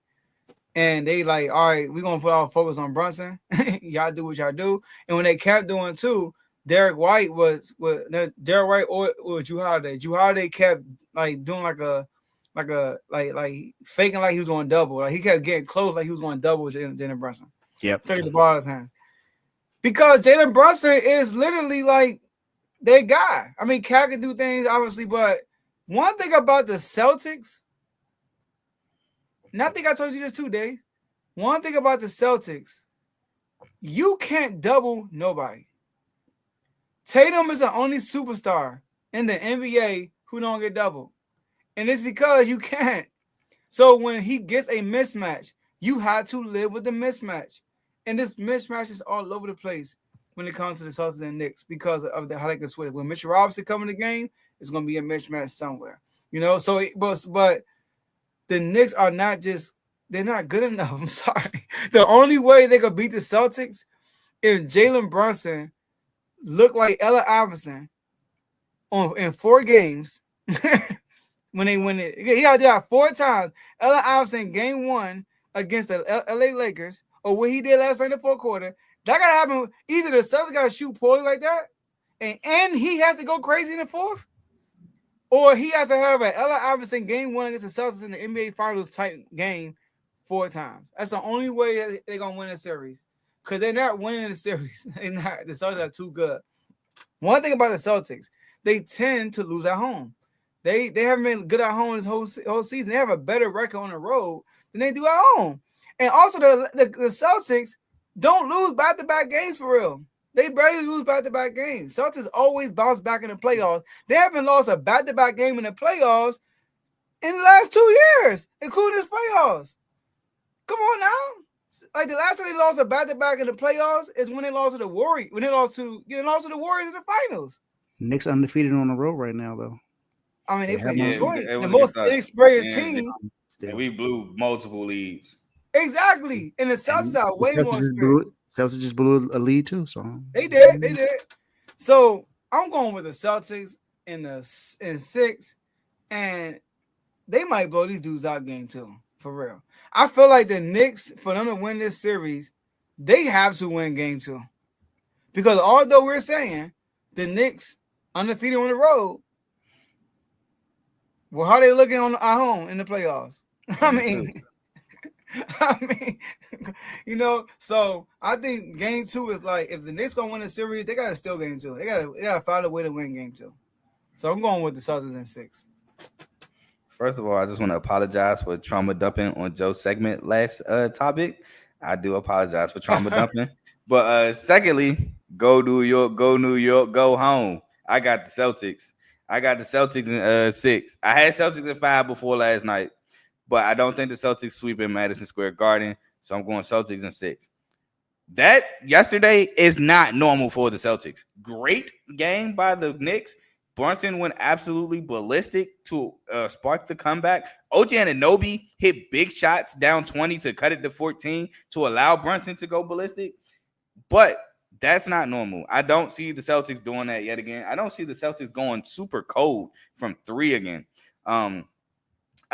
and they like, all right, we're gonna put our focus on Brunson. Y'all do what y'all do, and when they kept doing too, Derek White or Drew Holiday. Drew Holiday kept like doing like faking like he was going double. Like he kept getting close like he was going double with Jalen Brunson. Yep. Taking the ball out of his hands. Because Jalen Brunson is literally like their guy. I mean, Cat can do things, obviously, but one thing about the Celtics, and I think I told you this too, Dave. One thing about the Celtics, you can't double nobody. Tatum is the only superstar in the NBA who don't get doubled. And it's because you can't. So when he gets a mismatch, you have to live with the mismatch. And this mismatch is all over the place when it comes to the Celtics and Knicks because of how they can switch. When Mitchell Robinson come in the game, it's going to be a mismatch somewhere. You know, so but the Knicks are they're not good enough. I'm sorry. The only way they could beat the Celtics if Jalen Brunson looked like Ella Iverson in 4 games when they win it. He got that 4 times. Ella Iverson game 1 against the LA Lakers. Or what he did last night in the 4th quarter, that gotta happen. Either the Celtics gotta shoot poorly like that, and he has to go crazy in the 4th, or he has to have an Ella Iverson game 1 against the Celtics in the NBA Finals type game 4 times. That's the only way they're gonna win the series. Because they're not winning the series. The Celtics are too good. One thing about the Celtics, they tend to lose at home. They haven't been good at home this whole season. They have a better record on the road than they do at home. And also, the Celtics don't lose back-to-back games for real. They barely lose back-to-back games. Celtics always bounce back in the playoffs. They haven't lost a back-to-back game in the playoffs in the last 2 years, including this playoffs. Come on now. Like the last time they lost a back-to-back in the playoffs is when they lost to the Warriors. When they lost to the Warriors in the finals. Knicks undefeated on the road right now, though. I mean, they it the was most against us. inexperienced And team. And we blew multiple leads. Exactly. And the Celtics are way more experienced. Celtics just blew a lead too. So They did. So I'm going with the Celtics in 6, and they might blow these dudes out game 2, for real. I feel like the Knicks, for them to win this series, they have to win game 2. Because although we're saying the Knicks undefeated on the road, well, how they looking at home in the playoffs? I mean, so I think game 2 is like if the Knicks gonna win the series, they gotta steal game 2. They gotta find a way to win game 2. So I'm going with the Celtics in 6. First of all, I just want to apologize for trauma dumping on Joe's segment last topic. I do apologize for trauma dumping. But secondly, go New York, go home. I got the Celtics. In 6. I had Celtics in 5 before last night. But I don't think the Celtics sweep in Madison Square Garden, so I'm going Celtics in 6. That yesterday is not normal for the Celtics. Great game by the Knicks. Brunson went absolutely ballistic to spark the comeback. OG Anunoby hit big shots down 20 to cut it to 14 to allow Brunson to go ballistic. But That's not normal. I don't see the Celtics doing that yet again. I don't see the Celtics going super cold from 3 again. I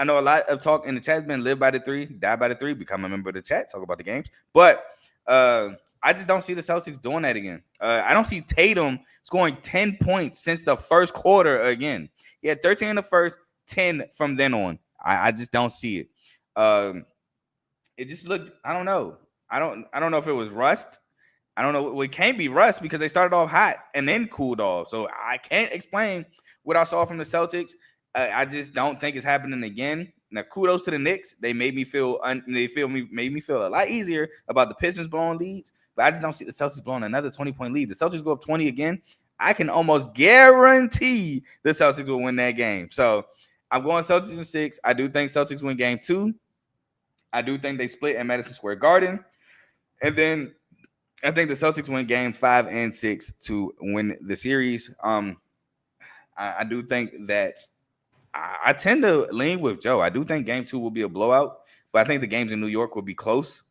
know a lot of talk in the chat has been live by the 3, die by the 3, become a member of the chat, talk about the games. But I just don't see the Celtics doing that again. I don't see Tatum scoring 10 points since the first quarter again. He had 13 in the first, 10 from then on. I just don't see it. It just looked, I don't know. I don't know if it was rust. I don't know. It can't be rust because they started off hot and then cooled off. So I can't explain what I saw from the Celtics. I just don't think it's happening again. Now, kudos to the Knicks. They made me feel made me feel a lot easier about the Pistons blowing leads. But I just don't see the Celtics blowing another 20-point lead. The Celtics go up 20 again. I can almost guarantee the Celtics will win that game. So I'm going Celtics in 6. I do think Celtics win game 2. I do think they split at Madison Square Garden. And then I think the Celtics win game 5 and 6 to win the series. I do think that I tend to lean with Joe. I do think game 2 will be a blowout, but I think the games in New York will be close.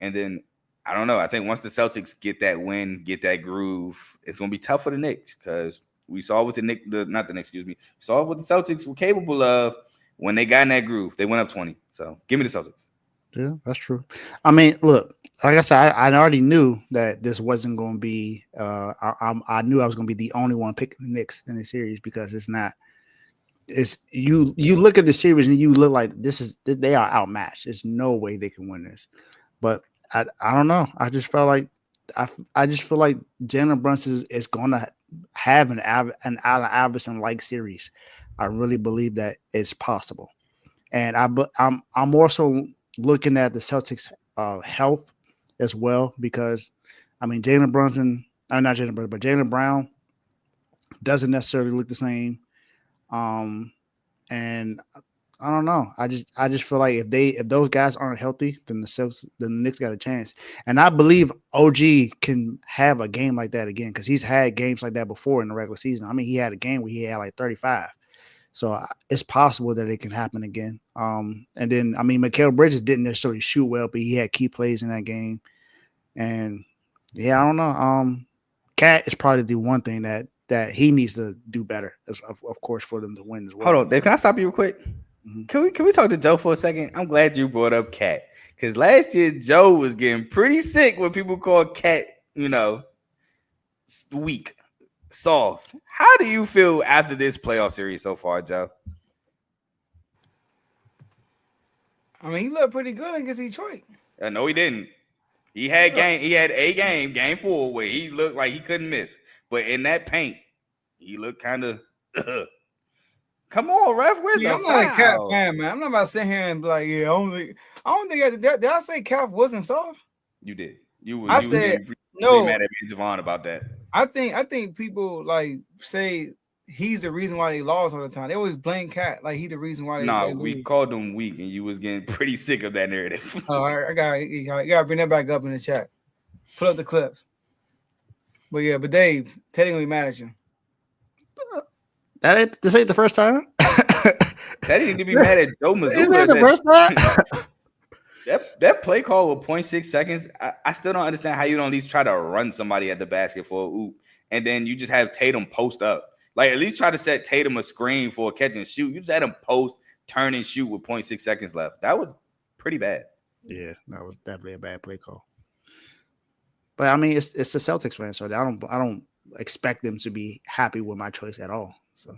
And then I don't know. I think once the Celtics get that win, get that groove, it's going to be tough for the Knicks because we saw what we saw what the Celtics were capable of when they got in that groove. They went up 20. So give me the Celtics. Yeah, that's true. I mean, look, like I said, I already knew that this wasn't going to be. I knew I was going to be the only one picking the Knicks in the series because it's not. It's you look at the series and you look like they are outmatched. There's no way they can win this. But I don't know. I just felt like I just feel like Jalen Brunson is going to have an Allen Iverson like series. I really believe that it's possible, and I'm also looking at the Celtics' health as well because I mean Jalen Brunson, not Jalen Brunson, but Jaylen Brown doesn't necessarily look the same. And I don't know. I just feel like if those guys aren't healthy, then the Knicks got a chance. And I believe OG can have a game like that again because he's had games like that before in the regular season. I mean, he had a game where he had like 35. So it's possible that it can happen again. And then I mean, Mikal Bridges didn't necessarily shoot well, but he had key plays in that game. And yeah, I don't know. Cat is probably the one thing that he needs to do better, of course, for them to win as well. Hold on, Dave. Can I stop you real quick? Mm-hmm. Can we talk to Joe for a second? I'm glad you brought up Cat because last year Joe was getting pretty sick when people called Cat, weak, soft. How do you feel after this playoff series so far, Joe? I mean, he looked pretty good against Detroit. No, he didn't. He had a game 4 where he looked like he couldn't miss. But in that paint, he looked kind of. Come on, ref. Where's the I'm foul? not a Cat fan, man. I'm not about to sit here and be like, I don't think did I say Cat wasn't soft? You did. I said no. Mad at me, Javon, about that. I think people like say he's the reason why they lost all the time. They always blame Cat like he the reason why they we lose. called him weak, and you was getting pretty sick of that narrative. Oh, I gotta bring that back up in the chat. Put up the clips. But yeah, but Dave, Teddy gonna be mad at you. This ain't the first time. Teddy need to be mad at Joe Mazzulla. Isn't it the first time? That play call with 0.6 seconds, I still don't understand how you don't at least try to run somebody at the basket for a oop, and then you just have Tatum post up. Like, at least try to set Tatum a screen for a catch and shoot. You just had him post, turn, and shoot with 0.6 seconds left. That was pretty bad. Yeah, that was definitely a bad play call. But I mean, it's the Celtics fan, so I don't expect them to be happy with my choice at all. So,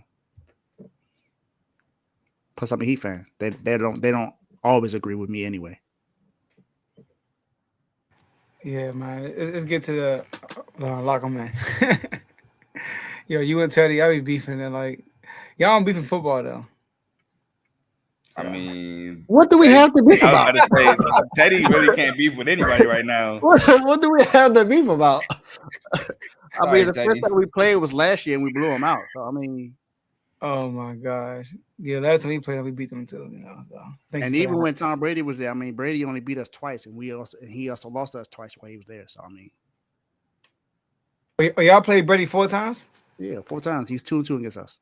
plus I'm a Heat fan. They don't always agree with me anyway. Yeah, man. Let's get to the locker man. Yo, you and Teddy, I be beefing and like y'all don't beef in football though. So, I mean, what do we have to beef about? I was about to say, Teddy really can't beef with anybody right now. What do we have to beef about? I mean, the Teddy. first time we played was last year and we blew them out. So I mean, oh my gosh, yeah, last time we played, we beat them too. So and even when Tom Brady was there, I mean, Brady only beat us twice, and he also lost us twice while he was there. So I mean, y'all played Brady 4 times? Yeah, 4 times. He's 2-2 against us.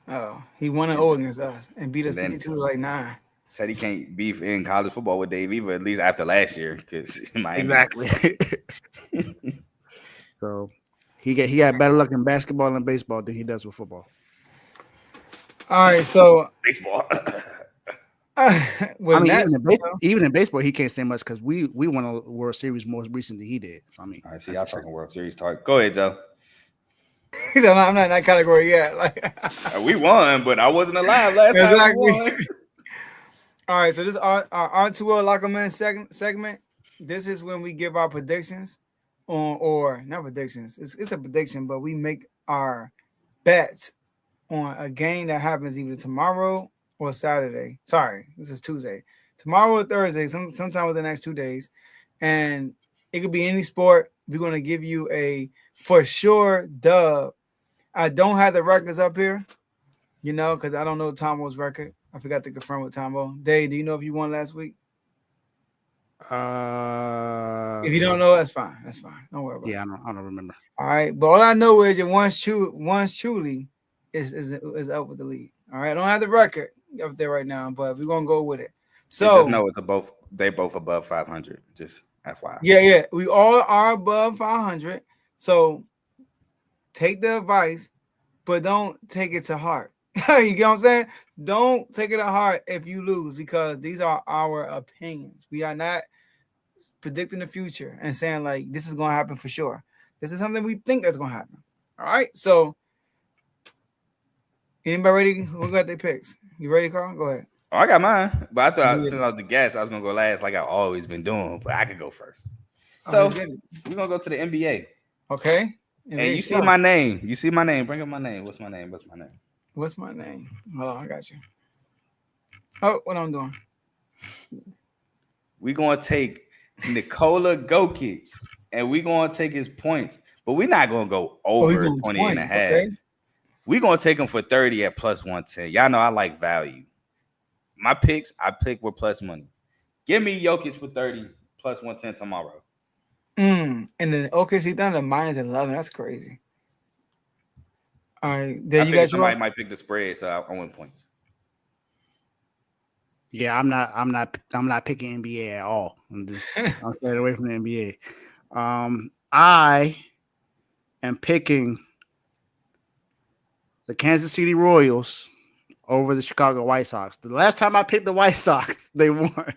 Oh, he won an 0 against us and beat us 52 like 9. Said he can't beef in college football with Dave either, at least after last year, because Exactly. So he got better luck in basketball and baseball than he does with football. All right, so Baseball. with that, even in baseball, he can't say much because we won a World Series more recent than he did. So, I mean, All right, see, y'all talking World Series talk. Go ahead, Joe. I'm not in that category yet. Like We won, but I wasn't alive last time we won. All right, so this our R2L Lockerman segment. This is when we give our predictions on, or not predictions. It's a prediction, but we make our bets on a game that happens either tomorrow or Saturday. Sorry, this is Tuesday. Tomorrow or Thursday, sometime within the next 2 days. And it could be any sport. We're going to give you a for sure dub. I don't have the records up here, because I don't know Tomo's record. I forgot to confirm with Tomo. Dave, do you know if you won last week? If you don't know, that's fine. That's fine. Don't worry about it. I don't remember. All right. But all I know is that once truly is up with the lead. All right. I don't have the record up there right now, but we're gonna go with it. So just know they both above 500. Just FYI. Yeah. We all are above 500. So take the advice, but don't take it to heart. You get what I'm saying? Don't take it to heart if you lose, because these are our opinions. We are not predicting the future and saying like this is going to happen for sure. This is something we think that's going to happen. All right. So anybody ready? Who got their picks? You ready, Carl? Go ahead. Oh, I got mine, but I thought since I was the guest, I was gonna go last, like I've always been doing. But I could go first. So we're gonna go to the NBA. Okay. And you see my name. You see my name. Bring up my name. What's my name? What's my name? Hold on, I got you. Oh, what I'm doing? We're gonna take Nikola Jokic, and we're gonna take his points, but we're not gonna go over 20 and a half. Okay. We're gonna take him for 30 at plus 110. Y'all know I like value. My picks, I pick with plus money. Give me Jokic for 30 plus 110 tomorrow. And then OKC Thunder minus 11. That's crazy. All right, I think somebody might pick the spread, so I win points. Yeah, I'm not picking NBA at all. I'm staying away from the NBA. I am picking the Kansas City Royals over the Chicago White Sox. The last time I picked the White Sox, they won.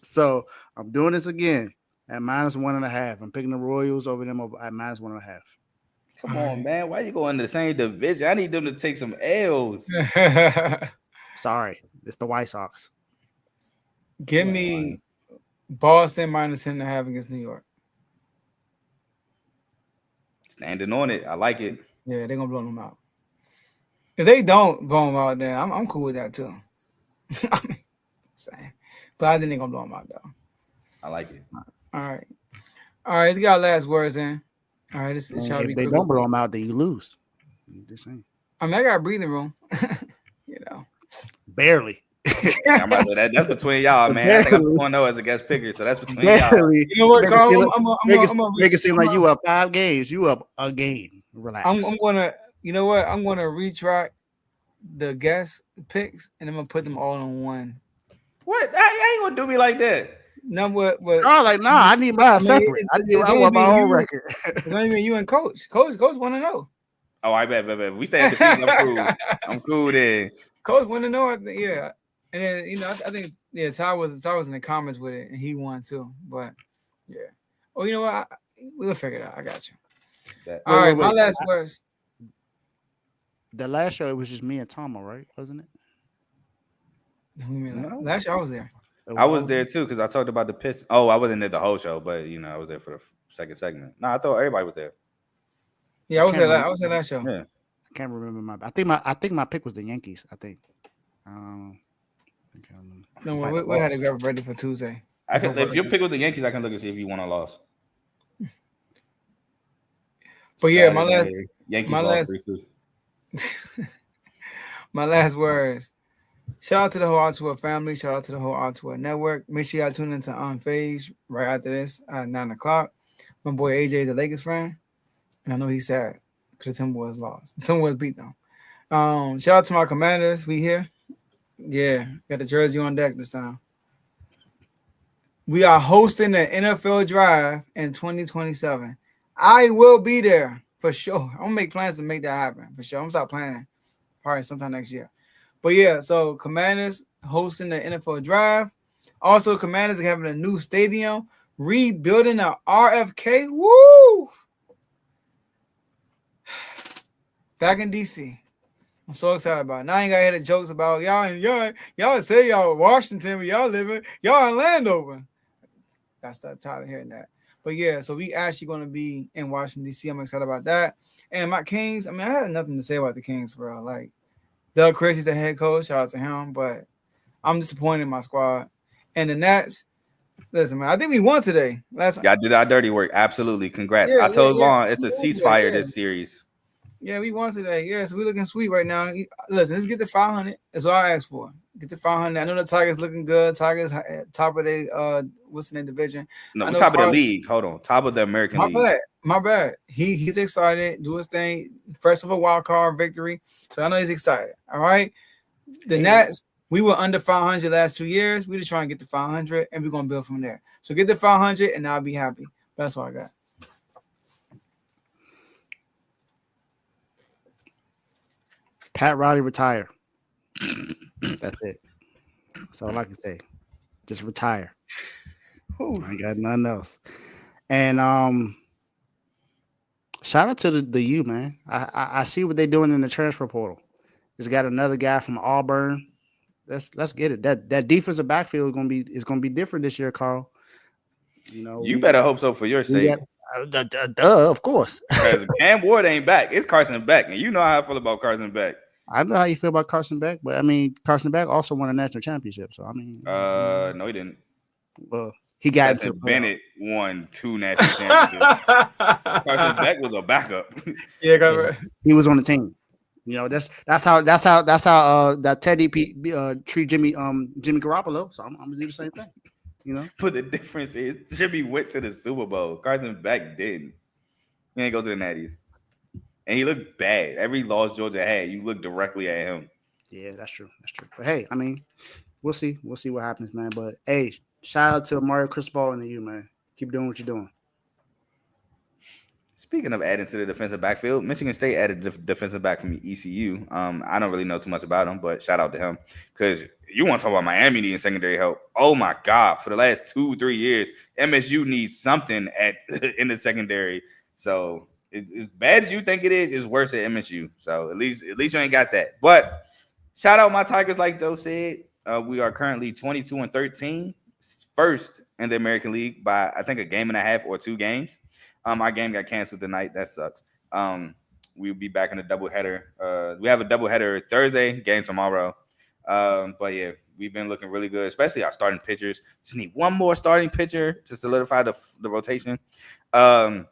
So I'm doing this again at minus 1.5. I'm picking the Royals over them at minus 1.5. Come on, man. Why you going to the same division? I need them to take some L's. Sorry. It's the White Sox. Give me Boston minus 10.5 against New York. Standing on it. I like it. Yeah, they're going to blow them out. If they don't blow them out, then I'm cool with that too. I mean, saying. But I think they're going to blow them out, though. I like it. All right. Let's get our last words in. All right, this if they don't blow them out, then you lose. Just saying. I mean, I got a breathing room. Barely. That's between y'all, man. I think I'm 2-0 as a guest picker, so that's between y'all. You know what, Carl? Make it seem like you up 5 games. You up a game. Relax. I'm gonna. You know what? I'm gonna retract the guest picks, and I'm gonna put them all in one. What? I ain't gonna do me like that. No, but I need mine separate. I want my own record. It's not even you and Coach. Coach want to know. Oh, I bet. We stay at the feet. I'm cool. I'm cool then. Coach want to know. Yeah, and then I think Ty was in the comments with it, and he won too. But yeah. Oh, you know what? We'll figure it out. I got you. All right, my last words. The last show it was just me and Tomo, right? Wasn't it? Last show I was there. I was there too because I talked about the Pistons. Oh, I wasn't there the whole show, but I was there for the second segment. No, I thought everybody was there. Yeah, I was there. I was at that show. Yeah, I can't remember I think my pick was the Yankees. I think. No, we had to get ready for Tuesday. If your pick was the Yankees, I can look and see if you won or lost. But yeah, my last words. Shout out to the whole R2 family. Shout out to the whole R2 network. Make sure y'all tune into On Phase right after this at 9 o'clock. My boy AJ is a Lakers fan, and I know he's sad because the Timberwolves lost. The Timberwolves beat them. Shout out to my Commanders. We here. Yeah, got the jersey on deck this time. We are hosting the NFL Drive in 2027. I will be there for sure. I'm gonna make plans to make that happen for sure. I'm gonna start planning probably sometime next year. But yeah, so Commanders hosting the NFL draft. Also, Commanders are having a new stadium, rebuilding the RFK. Woo! Back in DC. I'm so excited about it. Now I ain't gotta hear the jokes about y'all say y'all Washington, but y'all in Landover. I started tired of hearing that. But yeah, so we actually gonna be in Washington, DC. I'm excited about that. And my Kings, I mean, I had nothing to say about the Kings for real. Like Doug Christie's the head coach, shout out to him, but I'm disappointed in my squad. And the Nats, listen, man, I think we won today. Y'all did our dirty work. Absolutely. Congrats. I Yeah, told yeah. Vaughn it's a ceasefire this series. Yeah, we won today. Yeah, so we're looking sweet right now. Listen, let's get the 500. That's all I asked for. Get the 500. I know the Tigers looking good. Tigers top of their what's in their division? No, we're top of the league. Hold on, top of the American League. My bad. He's excited. Do his thing. First of a wild card victory. So I know he's excited. All right. The Nats, we were under 500 last 2 years. We just trying to get to 500, and we're gonna build from there. So get the 500, and I'll be happy. That's all I got. Pat Riley retire. That's it. That's all I can say. Just retire. I ain't got nothing else. And shout out to the U, man. I see what they're doing in the transfer portal. Just got another guy from Auburn. Let's get it. That defensive backfield is gonna be different this year, Carl. You know, you better hope so for your sake. Of course. Because Cam Ward ain't back. It's Carson Beck, and you know how I feel about Carson Beck. I know how you feel about Carson Beck, but I mean, Carson Beck also won a national championship. So I mean, no, he didn't. Well, he got into Bennett won 2 national championships. Carson Beck was a backup. Yeah, he was on the team. You know, that's how that Teddy treat Jimmy Garoppolo. So I'm gonna do the same thing. You know, but the difference is Jimmy went to the Super Bowl. Carson Beck didn't. He didn't go to the Natty. And he looked bad. Every loss Georgia had, you look directly at him. Yeah, that's true. That's true. But hey, I mean, we'll see. We'll see what happens, man. But hey, shout out to Mario Cristobal and you, man. Keep doing what you're doing. Speaking of adding to the defensive backfield, Michigan State added the defensive back from ECU. I don't really know too much about him, but shout out to him. Because you want to talk about Miami needing secondary help. Oh, my God. For the last 2-3 years, MSU needs something in the secondary. So as bad as you think it is, it's worse at MSU. So at least you ain't got that. But shout out my Tigers, like Joe said. We are currently 22-13, first in the American League by, I think, a game and a half or 2 games. Our game got canceled tonight. That sucks. We'll be back in a doubleheader. We have a doubleheader Thursday, game tomorrow. But yeah, we've been looking really good, especially our starting pitchers. Just need one more starting pitcher to solidify the rotation. But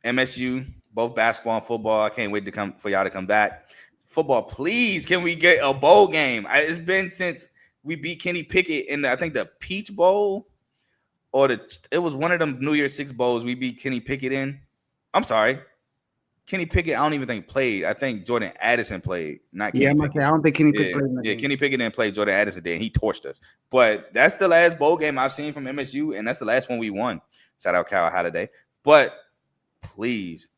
MSU, both basketball and football. I can't wait for y'all to come back. Football, please, can we get a bowl game? It's been since we beat Kenny Pickett in I think the Peach Bowl. Or it was one of them New Year's 6 bowls we beat Kenny Pickett in. I'm sorry. Kenny Pickett, I don't even think played. I think Jordan Addison played. Not Kenny Pickett. I don't think Kenny Pickett played. Yeah, Kenny Pickett didn't play. Jordan Addison did. And he torched us. But that's the last bowl game I've seen from MSU, and that's the last one we won. Shout out Cal Holiday. But please,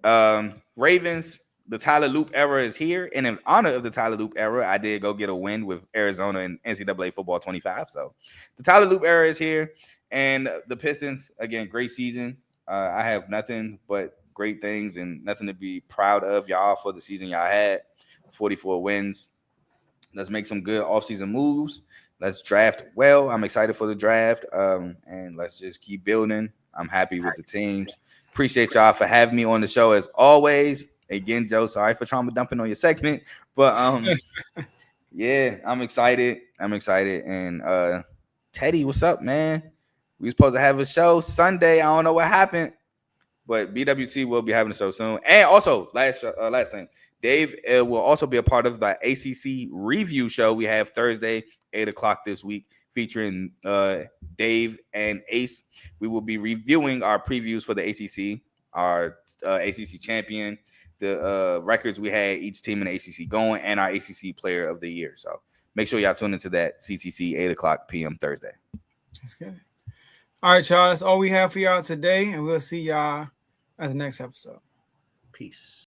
Ravens, the Tyler Loop era is here. And in honor of the Tyler Loop era, I did go get a win with Arizona in NCAA Football 25. So the Tyler Loop era is here. And the Pistons, again, great season. I have nothing but great things and nothing to be proud of y'all for the season y'all had. 44 wins. Let's make some good offseason moves. Let's draft well. I'm excited for the draft. And let's just keep building. I'm happy with the teams. Appreciate y'all for having me on the show as always. Again, Joe, sorry for trauma dumping on your segment. But yeah, I'm excited. And Teddy, what's up, man? We supposed to have a show Sunday. I don't know what happened, but BWT will be having a show soon. And also, last thing, Dave will also be a part of the ACC review show we have Thursday, 8:00 this week, featuring Dave and Ace. We will be reviewing our previews for the ACC, our ACC champion, the records we had each team in the ACC going, and our ACC player of the year. So make sure y'all tune into that CTC 8:00 p.m. Thursday. That's good. All right, y'all. That's all we have for y'all today, and we'll see y'all at the next episode. Peace.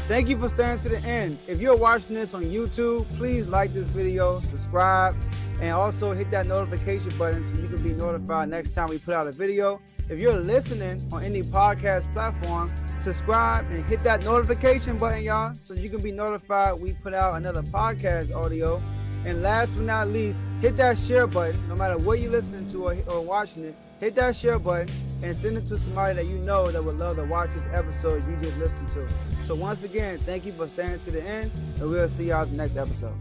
Thank you for staying to the end. If you're watching this on YouTube, please like this video, subscribe, and also hit that notification button so you can be notified next time we put out a video. If you're listening on any podcast platform, subscribe and hit that notification button, y'all, so you can be notified we put out another podcast audio. And last but not least, hit that share button. No matter what you're listening to or watching it, hit that share button and send it to somebody that you know that would love to watch this episode you just listened to. So once again, thank you for staying to the end, and we'll see y'all in the next episode.